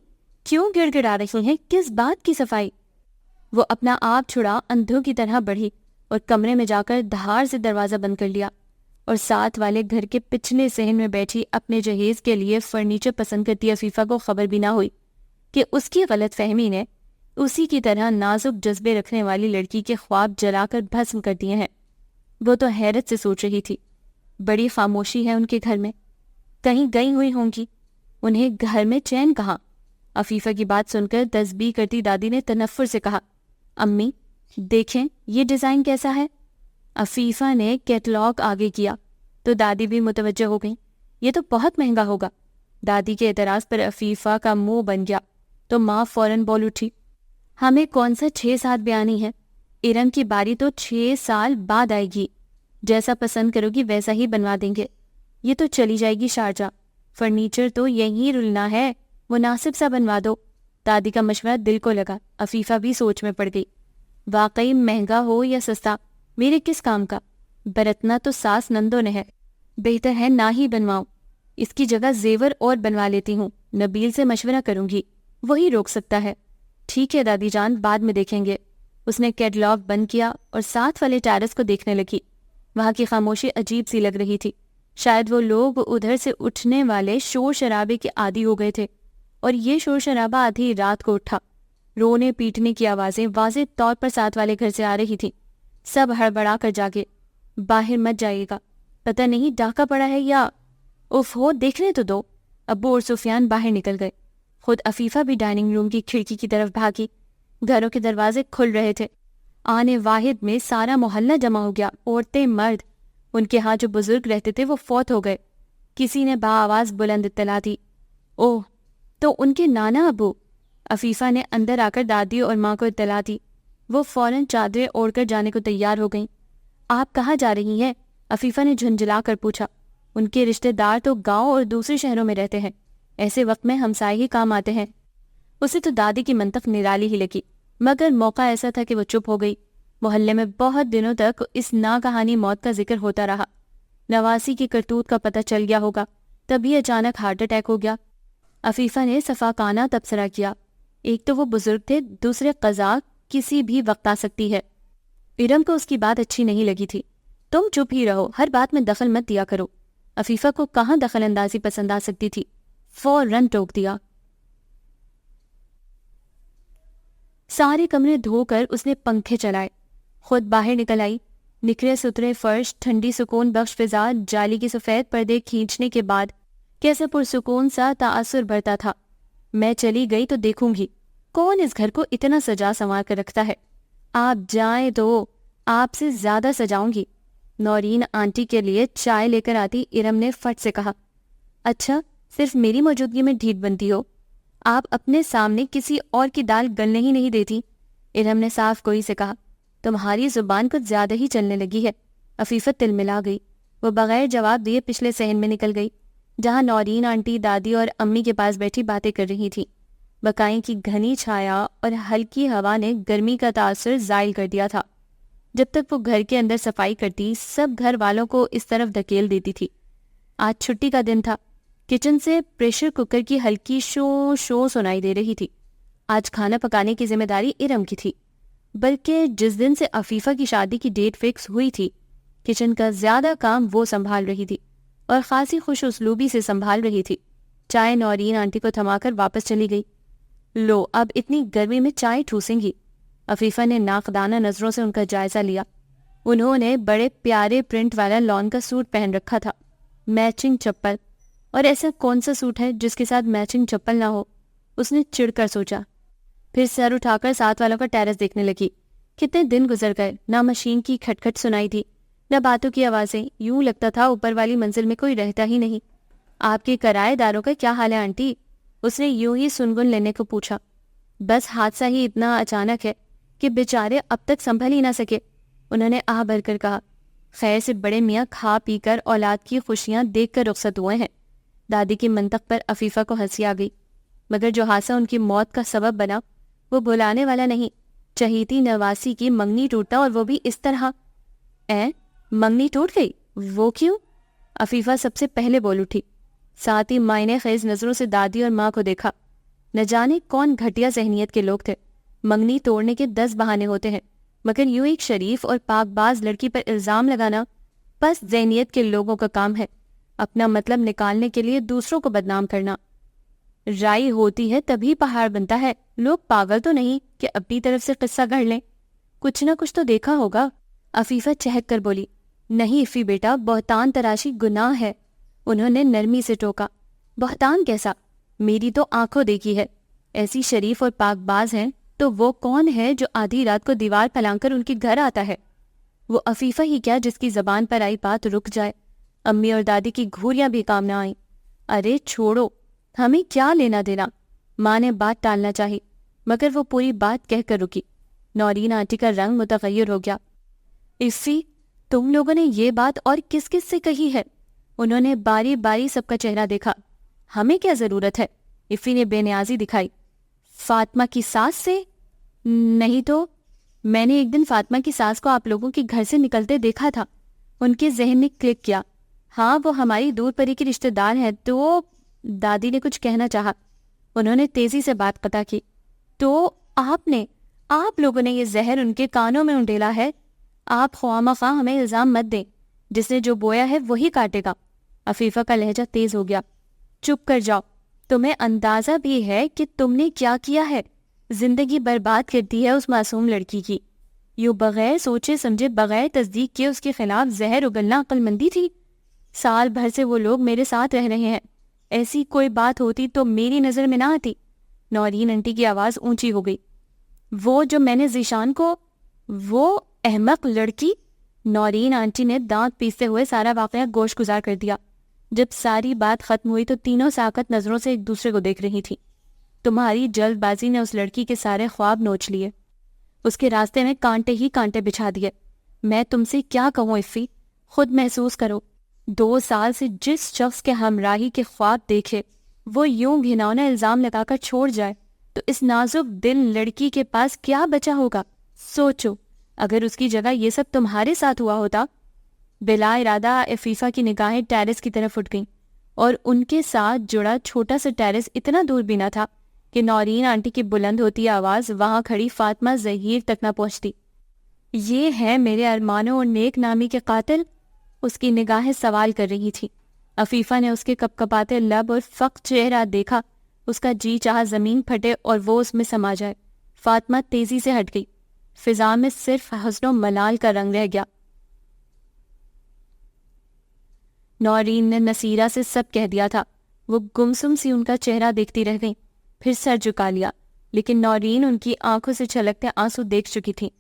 کیوں گڑ گڑا رہی ہیں؟ کس بات کی صفائی؟ وہ اپنا آپ چھڑا اندھوں کی طرح بڑھی اور کمرے میں جا کر دھار سے دروازہ بند کر لیا، اور ساتھ والے گھر کے پچھلے صحن میں بیٹھی اپنے جہیز کے لیے فرنیچر پسند کرتی عفیفہ کو خبر بھی نہ ہوئی کہ اس کی غلط فہمی نے اسی کی طرح نازک جذبے رکھنے والی لڑکی کے خواب جلا کر بھسم کر دیے ہیں۔ وہ تو حیرت سے سوچ رہی تھی، بڑی خاموشی ہے ان کے گھر میں، کہیں گئی ہوئی ہوں گی، انہیں گھر میں چین کہاں؟ عفیفہ کی بات سن کر تسبیح کرتی دادی نے تنفر سے کہا، امی دیکھیں یہ ڈیزائن کیسا ہے؟ عفیفہ نے کیٹلاگ آگے کیا تو دادی بھی متوجہ ہو گئیں۔ یہ تو بہت مہنگا ہوگا۔ دادی کے اعتراض پر عفیفہ کا منہ بن گیا تو ماں فوراً بول اٹھی، ہمیں کون سا 6-7 بیانی ہے؟ ارم کی باری تو 6 سال بعد آئے گی، جیسا پسند کرو گی ویسا ہی بنوا دیں گے۔ یہ تو چلی جائے گی شارجہ، فرنیچر تو یہیں رلنا ہے، مناسب سا بنوا دو۔ دادی کا مشورہ دل کو لگا، عفیفہ بھی سوچ میں پڑ گئی۔ واقعی مہنگا ہو یا سستا میرے کس کام کا؟ برتنا تو ساس نندوں نے ہے، بہتر ہے نہ ہی بنواؤں۔ اس کی جگہ زیور اور بنوا لیتی ہوں، نبیل سے مشورہ کروں گی، وہی روک سکتا ہے۔ ٹھیک ہے دادی جان، بعد میں دیکھیں گے۔ اس نے کیٹلاگ بند کیا اور ساتھ والے ٹیرس کو دیکھنے لگی۔ وہاں کی خاموشی عجیب سی لگ رہی تھی، شاید وہ لوگ ادھر سے اٹھنے والے شور شرابے کے عادی ہو گئے تھے، اور یہ شور شرابہ آدھی رات کو اٹھا۔ رونے پیٹنے کی آوازیں واضح طور پر ساتھ والے گھر سے آ رہی تھی۔ سب ہڑبڑا کر جاگے، باہر مت جائیے گا، پتہ نہیں ڈاکہ پڑا ہے یا… اف ہو، دیکھنے تو دو۔ ابو اور سفیان باہر نکل گئے، خود عفیفہ بھی ڈائننگ روم کی کھڑکی کی طرف بھاگی۔ گھروں کے دروازے کھل رہے تھے، آنے واحد میں سارا محلہ جمع ہو گیا، عورتیں مرد۔ ان کے ہاں جو بزرگ رہتے تھے وہ فوت ہو گئے۔ کسی نے بآواز بلند اطلاع دی، اوہ تو ان کے نانا ابو؟ عفیفہ نے اندر آ کر دادی اور ماں کو اطلاع دی۔ وہ فوراً چادریں اوڑھ کر جانے کو تیار ہو گئیں۔ آپ کہاں جا رہی ہیں؟ عفیفہ نے جھنجھلا کر پوچھا۔ ان کے رشتہ دار تو گاؤں اور دوسرے شہروں میں رہتے ہیں، ایسے وقت میں ہمسائے ہی کام آتے ہیں۔ اسے تو دادی کی منطق نرالی ہی لگی، مگر موقع ایسا تھا کہ وہ چپ ہو گئی۔ محلے میں بہت دنوں تک اس ناگہانی موت کا ذکر ہوتا رہا۔ نواسی کی کرتوت کا پتہ چل گیا ہوگا، تبھی اچانک ہارٹ اٹیک ہو گیا۔ عفیفہ نے صفاقانہ تبصرہ کیا، ایک تو وہ بزرگ تھے، دوسرے قضا کسی بھی وقت آ سکتی ہے۔ ارم کو اس کی بات اچھی نہیں لگی تھی۔ تم چپ ہی رہو، ہر بات میں دخل مت دیا کرو۔ عفیفہ کو کہاں دخل اندازی پسند آ سکتی تھی، فوراً ٹوک دیا۔ سارے کمرے دھو کر اس نے پنکھے چلائے، خود باہر نکل آئی۔ نکھرے ستھرے فرش، ٹھنڈی سکون بخش فضا، جالی کے سفید پردے کھینچنے کے بعد کیسے پرسکون سا تاثر بھرتا تھا۔ میں چلی گئی تو دیکھوں گی کون اس گھر کو اتنا سجا سنوار کر رکھتا ہے۔ آپ جائیں تو آپ سے زیادہ سجاؤں گی۔ نورین آنٹی کے لیے چائے لے کر آتی ارم نے فٹ سے کہا، اچھا صرف میری موجودگی میں ڈھیٹ بنتی ہو؟ آپ اپنے سامنے کسی اور کی دال گلنے ہی نہیں دیتی۔ ارم نے صاف گوئی سے کہا، تمہاری زبان کچھ زیادہ ہی چلنے لگی ہے۔ عفیفہ تلملا گئی، وہ بغیر جواب دیے پچھلے صحن میں نکل گئی، جہاں نورین آنٹی دادی اور امی کے پاس بیٹھی باتیں کر رہی تھیں۔ بقائیں کی گھنی چھایا اور ہلکی ہوا نے گرمی کا تاثر زائل کر دیا تھا۔ جب تک وہ گھر کے اندر صفائی کرتی، سب گھر والوں کو اس طرف دھکیل دیتی تھی۔ آج چھٹی کا دن تھا، کچن سے پریشر کوکر کی ہلکی شو شو سنائی دے رہی تھی۔ آج کھانا پکانے کی ذمہ داری ارم کی تھی، بلکہ جس دن سے عفیفہ کی شادی کی ڈیٹ فکس ہوئی تھی، کچن کا زیادہ کام وہ سنبھال رہی تھی اور خاصی خوش اسلوبی سے سنبھال رہی تھی۔ چائے نورین آنٹی کو تھما کر واپس چلی گئی۔ لو اب اتنی گرمی میں چائے ٹھوسیں گی؟ عفیفہ نے ناقدانہ نظروں سے ان کا جائزہ لیا۔ انہوں نے بڑے پیارے پرنٹ والا لان کا سوٹ پہن رکھا تھا، میچنگ چپل، اور ایسا کون سا سوٹ ہے جس کے ساتھ میچنگ چپل نہ ہو؟ اس نے چڑ کر سوچا، پھر سر اٹھا کر ساتھ والوں کا ٹیرس دیکھنے لگی۔ کتنے دن گزر گئے، نہ مشین کی کھٹ کھٹ سنائی تھی، نہ باتوں کی آوازیں، یوں لگتا تھا اوپر والی منزل میں کوئی رہتا ہی نہیں۔ آپ کے کرائے داروں کا کیا حال ہے آنٹی؟ اس نے یوں ہی سنگن لینے کو پوچھا۔ بس حادثہ ہی اتنا اچانک ہے کہ بیچارے اب تک سنبھل ہی نہ سکے، انہوں نے آہ بھر کر کہا۔ خیر سے بڑے میاں کھا پی کر اولاد کی خوشیاں دیکھ کر رخصت ہوئے ہیں۔ دادی کی منطق پر عفیفہ کو ہنسی آ گئی، مگر جو حادثہ ان کی موت کا سبب بنا وہ بھلانے والا نہیں۔ چہیتی نواسی کی منگنی ٹوٹا اور وہ بھی اس طرح۔ منگنی ٹوٹ گئی؟ وہ کیوں؟ عفیفہ سب سے پہلے بول اٹھی، ساتھ ہی معنی خیز نظروں سے دادی اور ماں کو دیکھا۔ نہ جانے کون گھٹیا ذہنیت کے لوگ تھے، منگنی توڑنے کے 10 بہانے ہوتے ہیں، مگر یوں ایک شریف اور پاک باز لڑکی پر الزام لگانا پس ذہنیت کے لوگوں کا کام ہے، اپنا مطلب نکالنے کے لیے دوسروں کو بدنام کرنا۔ رائی ہوتی ہے تبھی پہاڑ بنتا ہے، لوگ پاگل تو نہیں کہ اپنی طرف سے قصہ گھڑ لیں، کچھ نہ کچھ تو دیکھا ہوگا۔ عفیفہ چہک کر بولی، نہیں افی بیٹا، بہتان تراشی گناہ ہے۔ انہوں نے نرمی سے ٹوکا، بہتان کیسا؟ میری تو آنکھوں دیکھی ہے، ایسی شریف اور پاک باز ہیں تو وہ کون ہے جو آدھی رات کو دیوار پھلانگ کر ان کے گھر آتا ہے؟ وہ عفیفہ ہی کیا جس کی زبان پر آئی بات رک جائے؟ امی اور دادی کی گھوریاں بھی کام نہ آئیں۔ ارے چھوڑو، ہمیں کیا لینا دینا؟ ماں نے بات ٹالنا چاہی مگر وہ پوری بات کہہ کر رکی۔ نورین آنٹی کا رنگ متغیر ہو گیا۔ افی، تم لوگوں نے یہ بات اور کس کس سے کہی ہے؟ انہوں نے باری باری سب کا چہرہ دیکھا۔ ہمیں کیا ضرورت ہے؟ افی نے بے نیازی دکھائی۔ فاطمہ کی ساس سے؟ نہیں تو میں نے ایک دن فاطمہ کی ساس کو آپ لوگوں کے گھر سے نکلتے دیکھا تھا۔ ان کے ذہن نے کلک کیا، ہاں وہ ہماری دور پری کی رشتہ دار ہیں تو… دادی نے کچھ کہنا چاہا، انہوں نے تیزی سے بات قطع کی۔ تو آپ لوگوں نے یہ زہر ان کے کانوں میں انڈیلا ہے۔ آپ خواہ مخواہ ہمیں الزام مت دیں، جس نے جو بویا ہے وہی کاٹے گا۔ عفیفہ کا لہجہ تیز ہو گیا۔ چپ کر جاؤ، تمہیں اندازہ بھی ہے کہ تم نے کیا کیا ہے؟ زندگی برباد کرتی ہے اس معصوم لڑکی کی۔ یوں بغیر سوچے سمجھے، بغیر تصدیق کے اس کے خلاف زہر اگلنا عقل مندی تھی؟ سال بھر سے وہ لوگ میرے ساتھ رہ رہے ہیں، ایسی کوئی بات ہوتی تو میری نظر میں نہ آتی۔ نورین آنٹی کی آواز اونچی ہو گئی۔ وہ جو میں نے ذیشان کو… وہ احمق لڑکی… نورین آنٹی نے دانت پیستے ہوئے سارا واقعہ گوش گزار کر دیا۔ جب ساری بات ختم ہوئی تو تینوں ساکت نظروں سے ایک دوسرے کو دیکھ رہی تھی۔ تمہاری جلد بازی نے اس لڑکی کے سارے خواب نوچ لیے، اس کے راستے میں کانٹے ہی کانٹے بچھا دیے۔ میں تم سے کیا کہوں افی، خود محسوس کرو۔ 2 سال سے جس شخص کے ہمراہی کے خواب دیکھے وہ یوں گھناؤنا الزام لگا کر چھوڑ جائے تو اس نازک دل لڑکی کے پاس کیا بچا ہوگا؟ سوچو، اگر اس کی جگہ یہ سب تمہارے ساتھ ہوا ہوتا۔ بلا ارادہ عفیفہ کی نگاہیں ٹیرس کی طرف اٹھ گئیں اور ان کے ساتھ جڑا چھوٹا سا ٹیرس اتنا دور بھی نہ تھا کہ نورین آنٹی کی بلند ہوتی آواز وہاں کھڑی فاطمہ ظہیر تک نہ پہنچتی۔ یہ ہے میرے ارمانوں اور نیک نامی کے قاتل؟ اس کی نگاہیں سوال کر رہی تھی۔ عفیفہ نے اس کے کپ کپاتے لب اور فقط چہرہ دیکھا، اس کا جی چاہا زمین پھٹے اور وہ اس میں سما جائے۔ فاطمہ تیزی سے ہٹ گئی، فضا میں صرف حزن و ملال کا رنگ رہ گیا۔ نورین نے نصیرہ سے سب کہہ دیا تھا۔ وہ گمسم سی ان کا چہرہ دیکھتی رہ گئی، پھر سر جھکا لیا، لیکن نورین ان کی آنکھوں سے چھلکتے آنسو دیکھ چکی تھی۔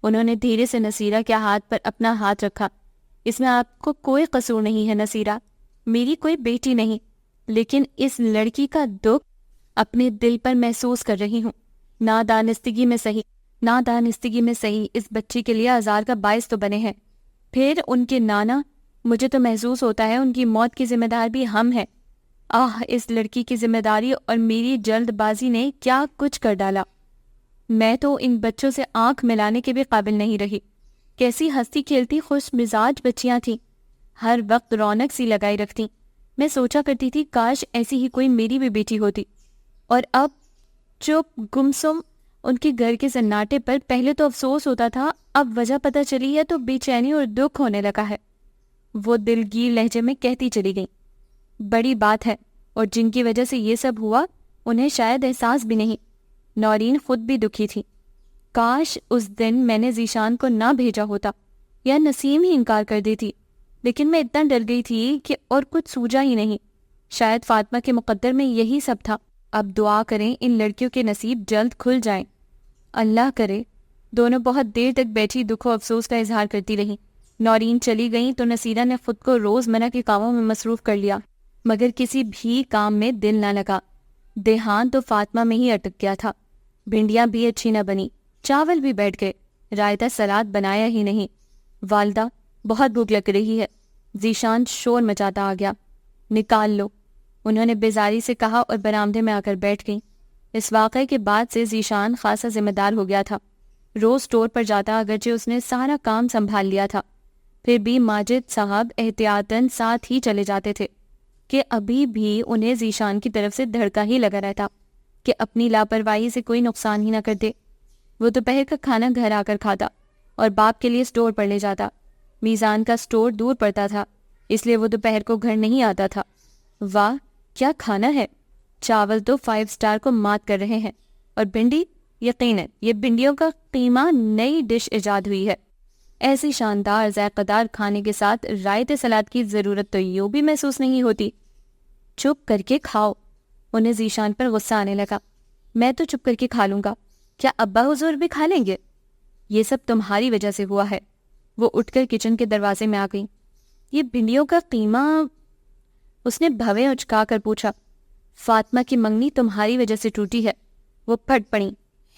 انہوں نے دھیرے سے نصیرہ کے ہاتھ پر اپنا ہاتھ رکھا۔ اس میں آپ کو کوئی قصور نہیں ہے نصیرہ، میری کوئی بیٹی نہیں، لیکن اس لڑکی کا دکھ اپنے دل پر محسوس کر رہی ہوں۔ نادانستگی میں صحیح اس بچی کے لیے آزار کا باعث تو بنے ہیں۔ پھر ان کے نانا، مجھے تو محسوس ہوتا ہے ان کی موت کی ذمہ دار بھی ہم ہیں۔ اس لڑکی کی ذمہ داری اور میری جلد بازی نے کیا کچھ کر ڈالا۔ میں تو ان بچوں سے آنکھ ملانے کے بھی قابل نہیں رہی۔ کیسی ہنستی کھیلتی خوش مزاج بچیاں تھیں، ہر وقت رونق سی لگائی رکھتی۔ میں سوچا کرتی تھی کاش ایسی ہی کوئی میری بھی بیٹی ہوتی۔ اور اب چپ گمسم ان کے گھر کے سناٹے پر پہلے تو افسوس ہوتا تھا، اب وجہ پتہ چلی ہے تو بے چینی اور دکھ ہونے لگا ہے۔ وہ دلگیر لہجے میں کہتی چلی گئی، بڑی بات ہے، اور جن کی وجہ سے یہ سب ہوا انہیں شاید احساس بھی نہیں۔ نورین خود بھی دکھی تھی۔ کاش اس دن میں نے ذیشان کو نہ بھیجا ہوتا یا نسیم ہی انکار کر دیتی، لیکن میں اتنا ڈر گئی تھی کہ اور کچھ سوجا ہی نہیں۔ شاید فاطمہ کے مقدر میں یہی سب تھا۔ اب دعا کریں ان لڑکیوں کے نصیب جلد کھل جائیں، اللہ کرے۔ دونوں بہت دیر تک بیٹھی دکھ و افسوس کا اظہار کرتی رہیں۔ نورین چلی گئیں تو نصیرہ نے خود کو روزمرہ کے کاموں میں مصروف کر لیا، مگر کسی بھی کام میں دل نہ لگا۔ دیہان تو فاطمہ میں ہی اٹک گیا تھا۔ بھنڈیاں بھی اچھی نہ بنی، چاول بھی بیٹھ گئے، رائتہ سلاد بنایا ہی نہیں۔ والدہ، بہت بھوک لگ رہی ہے۔ ذیشان شور مچاتا آ گیا۔ نکال لو، انہوں نے بیزاری سے کہا اور برآمدے میں آ کر بیٹھ گئیں۔ اس واقعے کے بعد سے ذیشان خاصا ذمہ دار ہو گیا تھا۔ روز اسٹور پر جاتا، اگرچہ اس نے سارا کام سنبھال لیا تھا، پھر بھی ماجد صاحب احتیاطاً ساتھ ہی چلے جاتے تھے کہ ابھی بھی انہیں ذیشان کی طرف سے دھڑکا ہی لگا رہتا کہ اپنی لاپرواہی سے کوئی نقصان ہی نہ کر دے۔ وہ دوپہر کا کھانا گھر آ کر کھاتا اور باپ کے لیے اسٹور پر لے جاتا۔ میزان کا اسٹور دور پڑتا تھا، اس لیے وہ دوپہر کو گھر نہیں آتا تھا۔ واہ، کیا کھانا ہے! چاول تو 5 اسٹار کو مات کر رہے ہیں، اور بھنڈی، یقیناً یہ بھنڈیوں کا قیمہ نئی ڈش ایجاد ہوئی ہے۔ ایسی شاندار ذائقہ دار کھانے کے ساتھ رائتے سلاد کی ضرورت تو یوں بھی محسوس نہیں ہوتی۔ چپ کر کے کھاؤ۔ انہیں ذیشان پر غصہ آنے لگا۔ میں تو چپ کر کے کھا لوں گا، کیا ابا حضور بھی کھا لیں گے؟ یہ سب تمہاری وجہ سے ہوا ہے۔ وہ اٹھ کر کچن کے دروازے میں آ گئی۔ یہ بھنڈیوں کا قیمہ؟ اس نے بھویں اچکا کر پوچھا۔ فاطمہ کی منگنی تمہاری وجہ سے ٹوٹی ہے۔ وہ پھٹ پڑی۔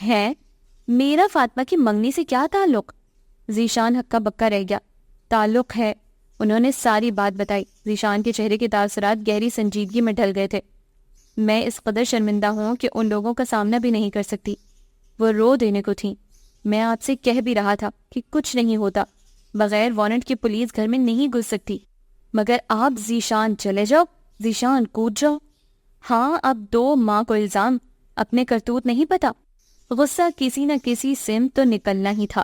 ہے؟ میرا فاطمہ کی منگنی سے کیا تعلق؟ ذیشان ہکا بکا رہ گیا۔ تعلق ہے، انہوں نے ساری بات بتائی۔ ذیشان کے چہرے کے تاثرات گہری سنجیدگی میں ڈھل گئے تھے۔ میں اس قدر شرمندہ ہوں کہ ان لوگوں کا سامنا بھی نہیں کر سکتی۔ وہ رو دینے کو تھیں۔ میں آپ سے کہہ بھی رہا تھا کہ کچھ نہیں ہوتا، بغیر وارنٹ کے پولیس گھر میں نہیں گھس سکتی، مگر آپ ذیشان چلے جاؤ، ذیشان کود جاؤ۔ ہاں، اب دو ماں کو الزام، اپنے کرتوت نہیں پتا۔ غصہ کسی نہ کسی سمت تو نکلنا ہی تھا۔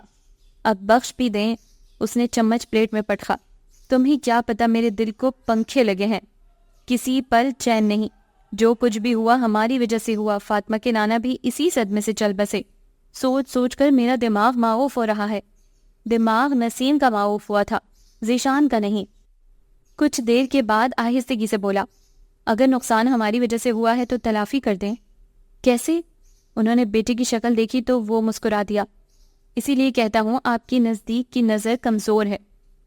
اب بخش بھی دیں۔ اس نے چمچ پلیٹ میں پٹخا۔ تمہیں کیا پتا میرے دل کو پنکھے لگے ہیں، کسی پل چین نہیں۔ جو کچھ بھی ہوا ہماری وجہ سے ہوا۔ فاطمہ کے نانا بھی اسی صدمے سے چل بسے۔ سوچ سوچ کر میرا دماغ معوف ہو رہا ہے۔ دماغ نسیم کا معوف ہوا تھا، ذیشان کا نہیں۔ کچھ دیر کے بعد آہستگی سے بولا، اگر نقصان ہماری وجہ سے ہوا ہے تو تلافی کر دیں۔ کیسے؟ انہوں نے بیٹے کی شکل دیکھی تو وہ مسکرا دیا۔ اسی لیے کہتا ہوں، آپ کی نزدیک کی نظر کمزور ہے۔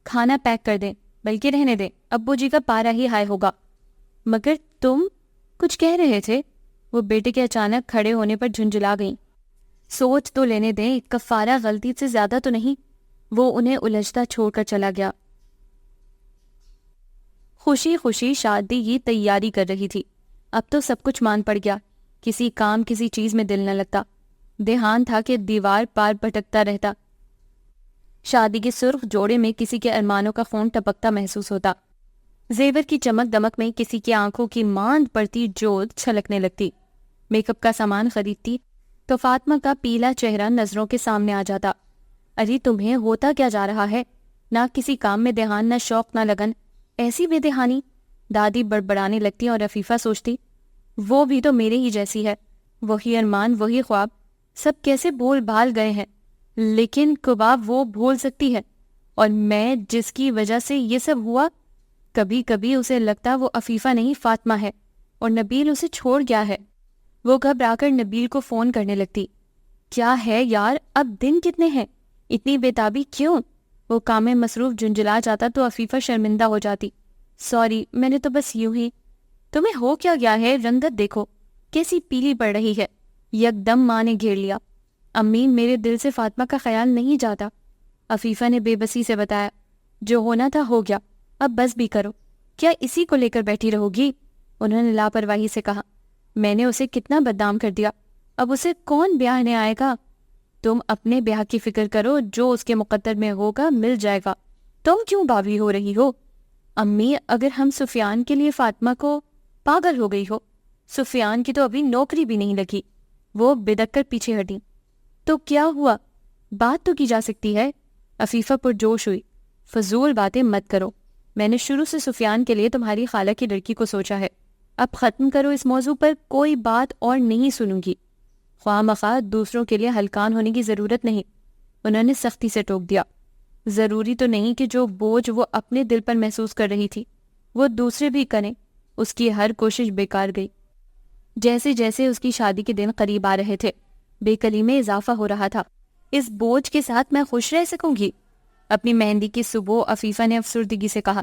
کھانا پیک کر دیں، بلکہ رہنے دیں، ابو جی کا پارا ہی ہائے ہوگا۔ مگر تم کچھ کہہ رہے تھے؟ وہ بیٹے کے اچانک کھڑے ہونے پر جھنجھلا گئیں۔ سوچ تو لینے دیں، کفارہ غلطی سے زیادہ تو نہیں؟ وہ انہیں الجھتا چھوڑ کر چلا گیا۔ خوشی خوشی شادی کی تیاری کر رہی تھی۔ اب تو سب کچھ مان پڑ گیا، کسی کام کسی چیز میں دل نہ لگتا۔ دھیان تھا کہ دیوار پار بھٹکتا رہتا۔ شادی کے سرخ جوڑے میں کسی کے ارمانوں کا خون ٹپکتا محسوس ہوتا۔ زیور کی چمک دمک میں کسی کی آنکھوں کی ماند پڑتی جوت چھلکنے لگتی۔ میک اپ کا سامان خریدتی تو فاطمہ کا پیلا چہرہ نظروں کے سامنے آ جاتا۔ ارے تمہیں ہوتا کیا جا رہا ہے؟ نہ کسی کام میں دھیان، نہ شوق، نہ لگن، ایسی بے دہانی۔ دادی بڑبڑانے لگتی اور عفیفہ سوچتی، وہ بھی تو میرے ہی جیسی ہے، وہی ارمان، وہی خواب، سب کیسے بھول بھال گئے ہیں، لیکن کباب وہ بھول سکتی ہے، اور میں جس کی وجہ سے یہ سب ہوا۔ کبھی کبھی اسے لگتا وہ عفیفہ نہیں فاطمہ ہے، اور نبیل اسے چھوڑ گیا ہے۔ وہ گھبرا کر نبیل کو فون کرنے لگتی۔ کیا ہے یار، اب دن کتنے ہیں؟ اتنی بےتابی کیوں؟ وہ کام میں مصروف جھنجھلا جاتا تو عفیفہ شرمندہ ہو جاتی۔ سوری، میں نے تو بس یوں ہی۔ تمہیں ہو کیا گیا ہے؟ رنگت دیکھو کیسی پیلی پڑ رہی ہے۔ یکدم ماں نے گھیر لیا۔ امی، میرے دل سے فاطمہ کا خیال نہیں جاتا۔ عفیفہ نے بے بسی سے بتایا۔ جو ہونا تھا ہو گیا، اب بس بھی کرو۔ کیا اسی کو لے کر بیٹھی رہو گی؟ انہوں نے لاپرواہی سے کہا۔ میں نے اسے کتنا بدنام کر دیا، اب اسے کون بیاہنے آئے گا؟ تم اپنے بیاہ کی فکر کرو، جو اس کے مقدر میں ہوگا مل جائے گا۔ تم کیوں باوی ہو رہی ہو؟ امی، اگر ہم سفیان کے لیے فاطمہ کو… پاگل ہو گئی ہو؟ سفیان کی تو ابھی نوکری بھی نہیں لگی۔ وہ بدک کر پیچھے ہٹی۔ تو کیا ہوا؟ بات تو کی جا سکتی ہے۔ عفیفہ پرجوش ہوئی۔ فضول باتیں مت کرو، میں نے شروع سے سفیان کے لیے تمہاری خالہ کی لڑکی کو سوچا ہے، اب ختم کرو اس موضوع پر کوئی بات اور نہیں سنوں گی۔ خواہ مخواہ دوسروں کے لیے ہلکان ہونے کی ضرورت نہیں، انہوں نے سختی سے ٹوک دیا۔ ضروری تو نہیں کہ جو بوجھ وہ اپنے دل پر محسوس کر رہی تھی وہ دوسرے بھی کریں۔ اس کی ہر کوشش بیکار گئی۔ جیسے جیسے اس کی شادی کے دن قریب آ رہے تھے، بے کلی میں اضافہ ہو رہا تھا۔ اس بوجھ کے ساتھ میں خوش رہ سکوں گی؟ اپنی مہندی کی صبح عفیفہ نے افسردگی سے کہا۔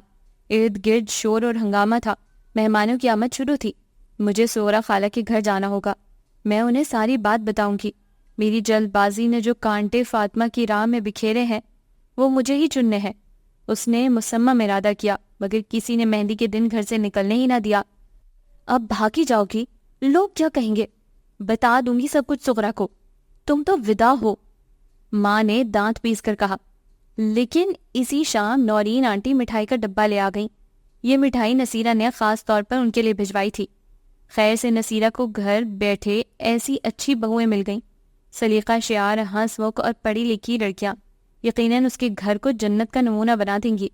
ارد گرد شور اور ہنگامہ تھا، مہمانوں کی آمد شروع تھی۔ مجھے سورا خالہ کے گھر جانا ہوگا، میں انہیں ساری بات بتاؤں گی۔ میری جلد بازی نے جو کانٹے فاطمہ کی راہ میں بکھیرے ہیں وہ مجھے ہی چننے ہیں۔ اس نے مصمم ارادہ کیا، مگر کسی نے مہندی کے دن گھر سے نکلنے ہی نہ دیا۔ اب بھاگی جاؤ گی؟ لوگ کیا کہیں گے؟ بتا دوں گی سب کچھ سغرا کو، تم تو ودا ہو۔ ماں نے دانت پیس کر کہا۔ لیکن اسی شام نورین آنٹی مٹھائی کا ڈبہ لے آ گئیں۔ یہ مٹھائی نصیرہ نے خاص طور پر ان کے لیے بھجوائی تھی۔ خیر سے نصیرہ کو گھر بیٹھے ایسی اچھی بہویں مل گئیں، سلیقہ شعار، ہنس مکھ اور پڑھی لکھی لڑکیاں یقیناً اس کے گھر کو جنت کا نمونہ بنا دیں گی۔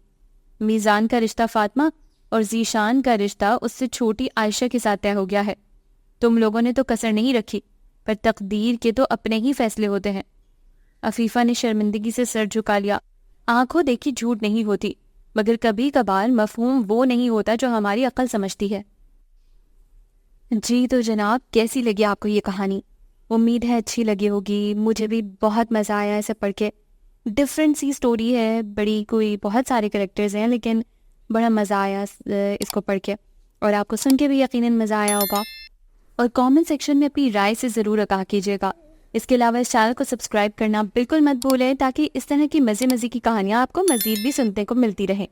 میزان کا رشتہ فاطمہ اور ذیشان کا رشتہ اس سے چھوٹی عائشہ کے ساتھ طے ہو گیا ہے۔ تم لوگوں نے تو کسر نہیں رکھی، پر تقدیر کے تو اپنے ہی فیصلے ہوتے ہیں۔ عفیفہ نے شرمندگی سے سر جھکا لیا۔ آنکھوں دیکھی جھوٹ نہیں ہوتی، مگر کبھی کبھار مفہوم وہ نہیں ہوتا جو ہماری عقل سمجھتی ہے۔ جی تو جناب، کیسی لگی آپ کو یہ کہانی؟ امید ہے اچھی لگی ہوگی۔ مجھے بھی بہت مزہ آیا اسے پڑھ کے۔ ڈفرینٹ سی سٹوری ہے، بڑی کوئی بہت سارے کریکٹرز ہیں، لیکن بڑا مزہ آیا اس کو پڑھ کے، اور آپ کو سن کے بھی یقیناً مزہ آیا ہوگا۔ اور کامنٹ سیکشن میں اپنی رائے سے ضرور آگاہ کیجیے گا۔ اس کے علاوہ اس چینل کو سبسکرائب کرنا بالکل مت بھولیں، تاکہ اس طرح کی مزے کی کہانیاں آپ کو مزید بھی سننے کو ملتی رہیں۔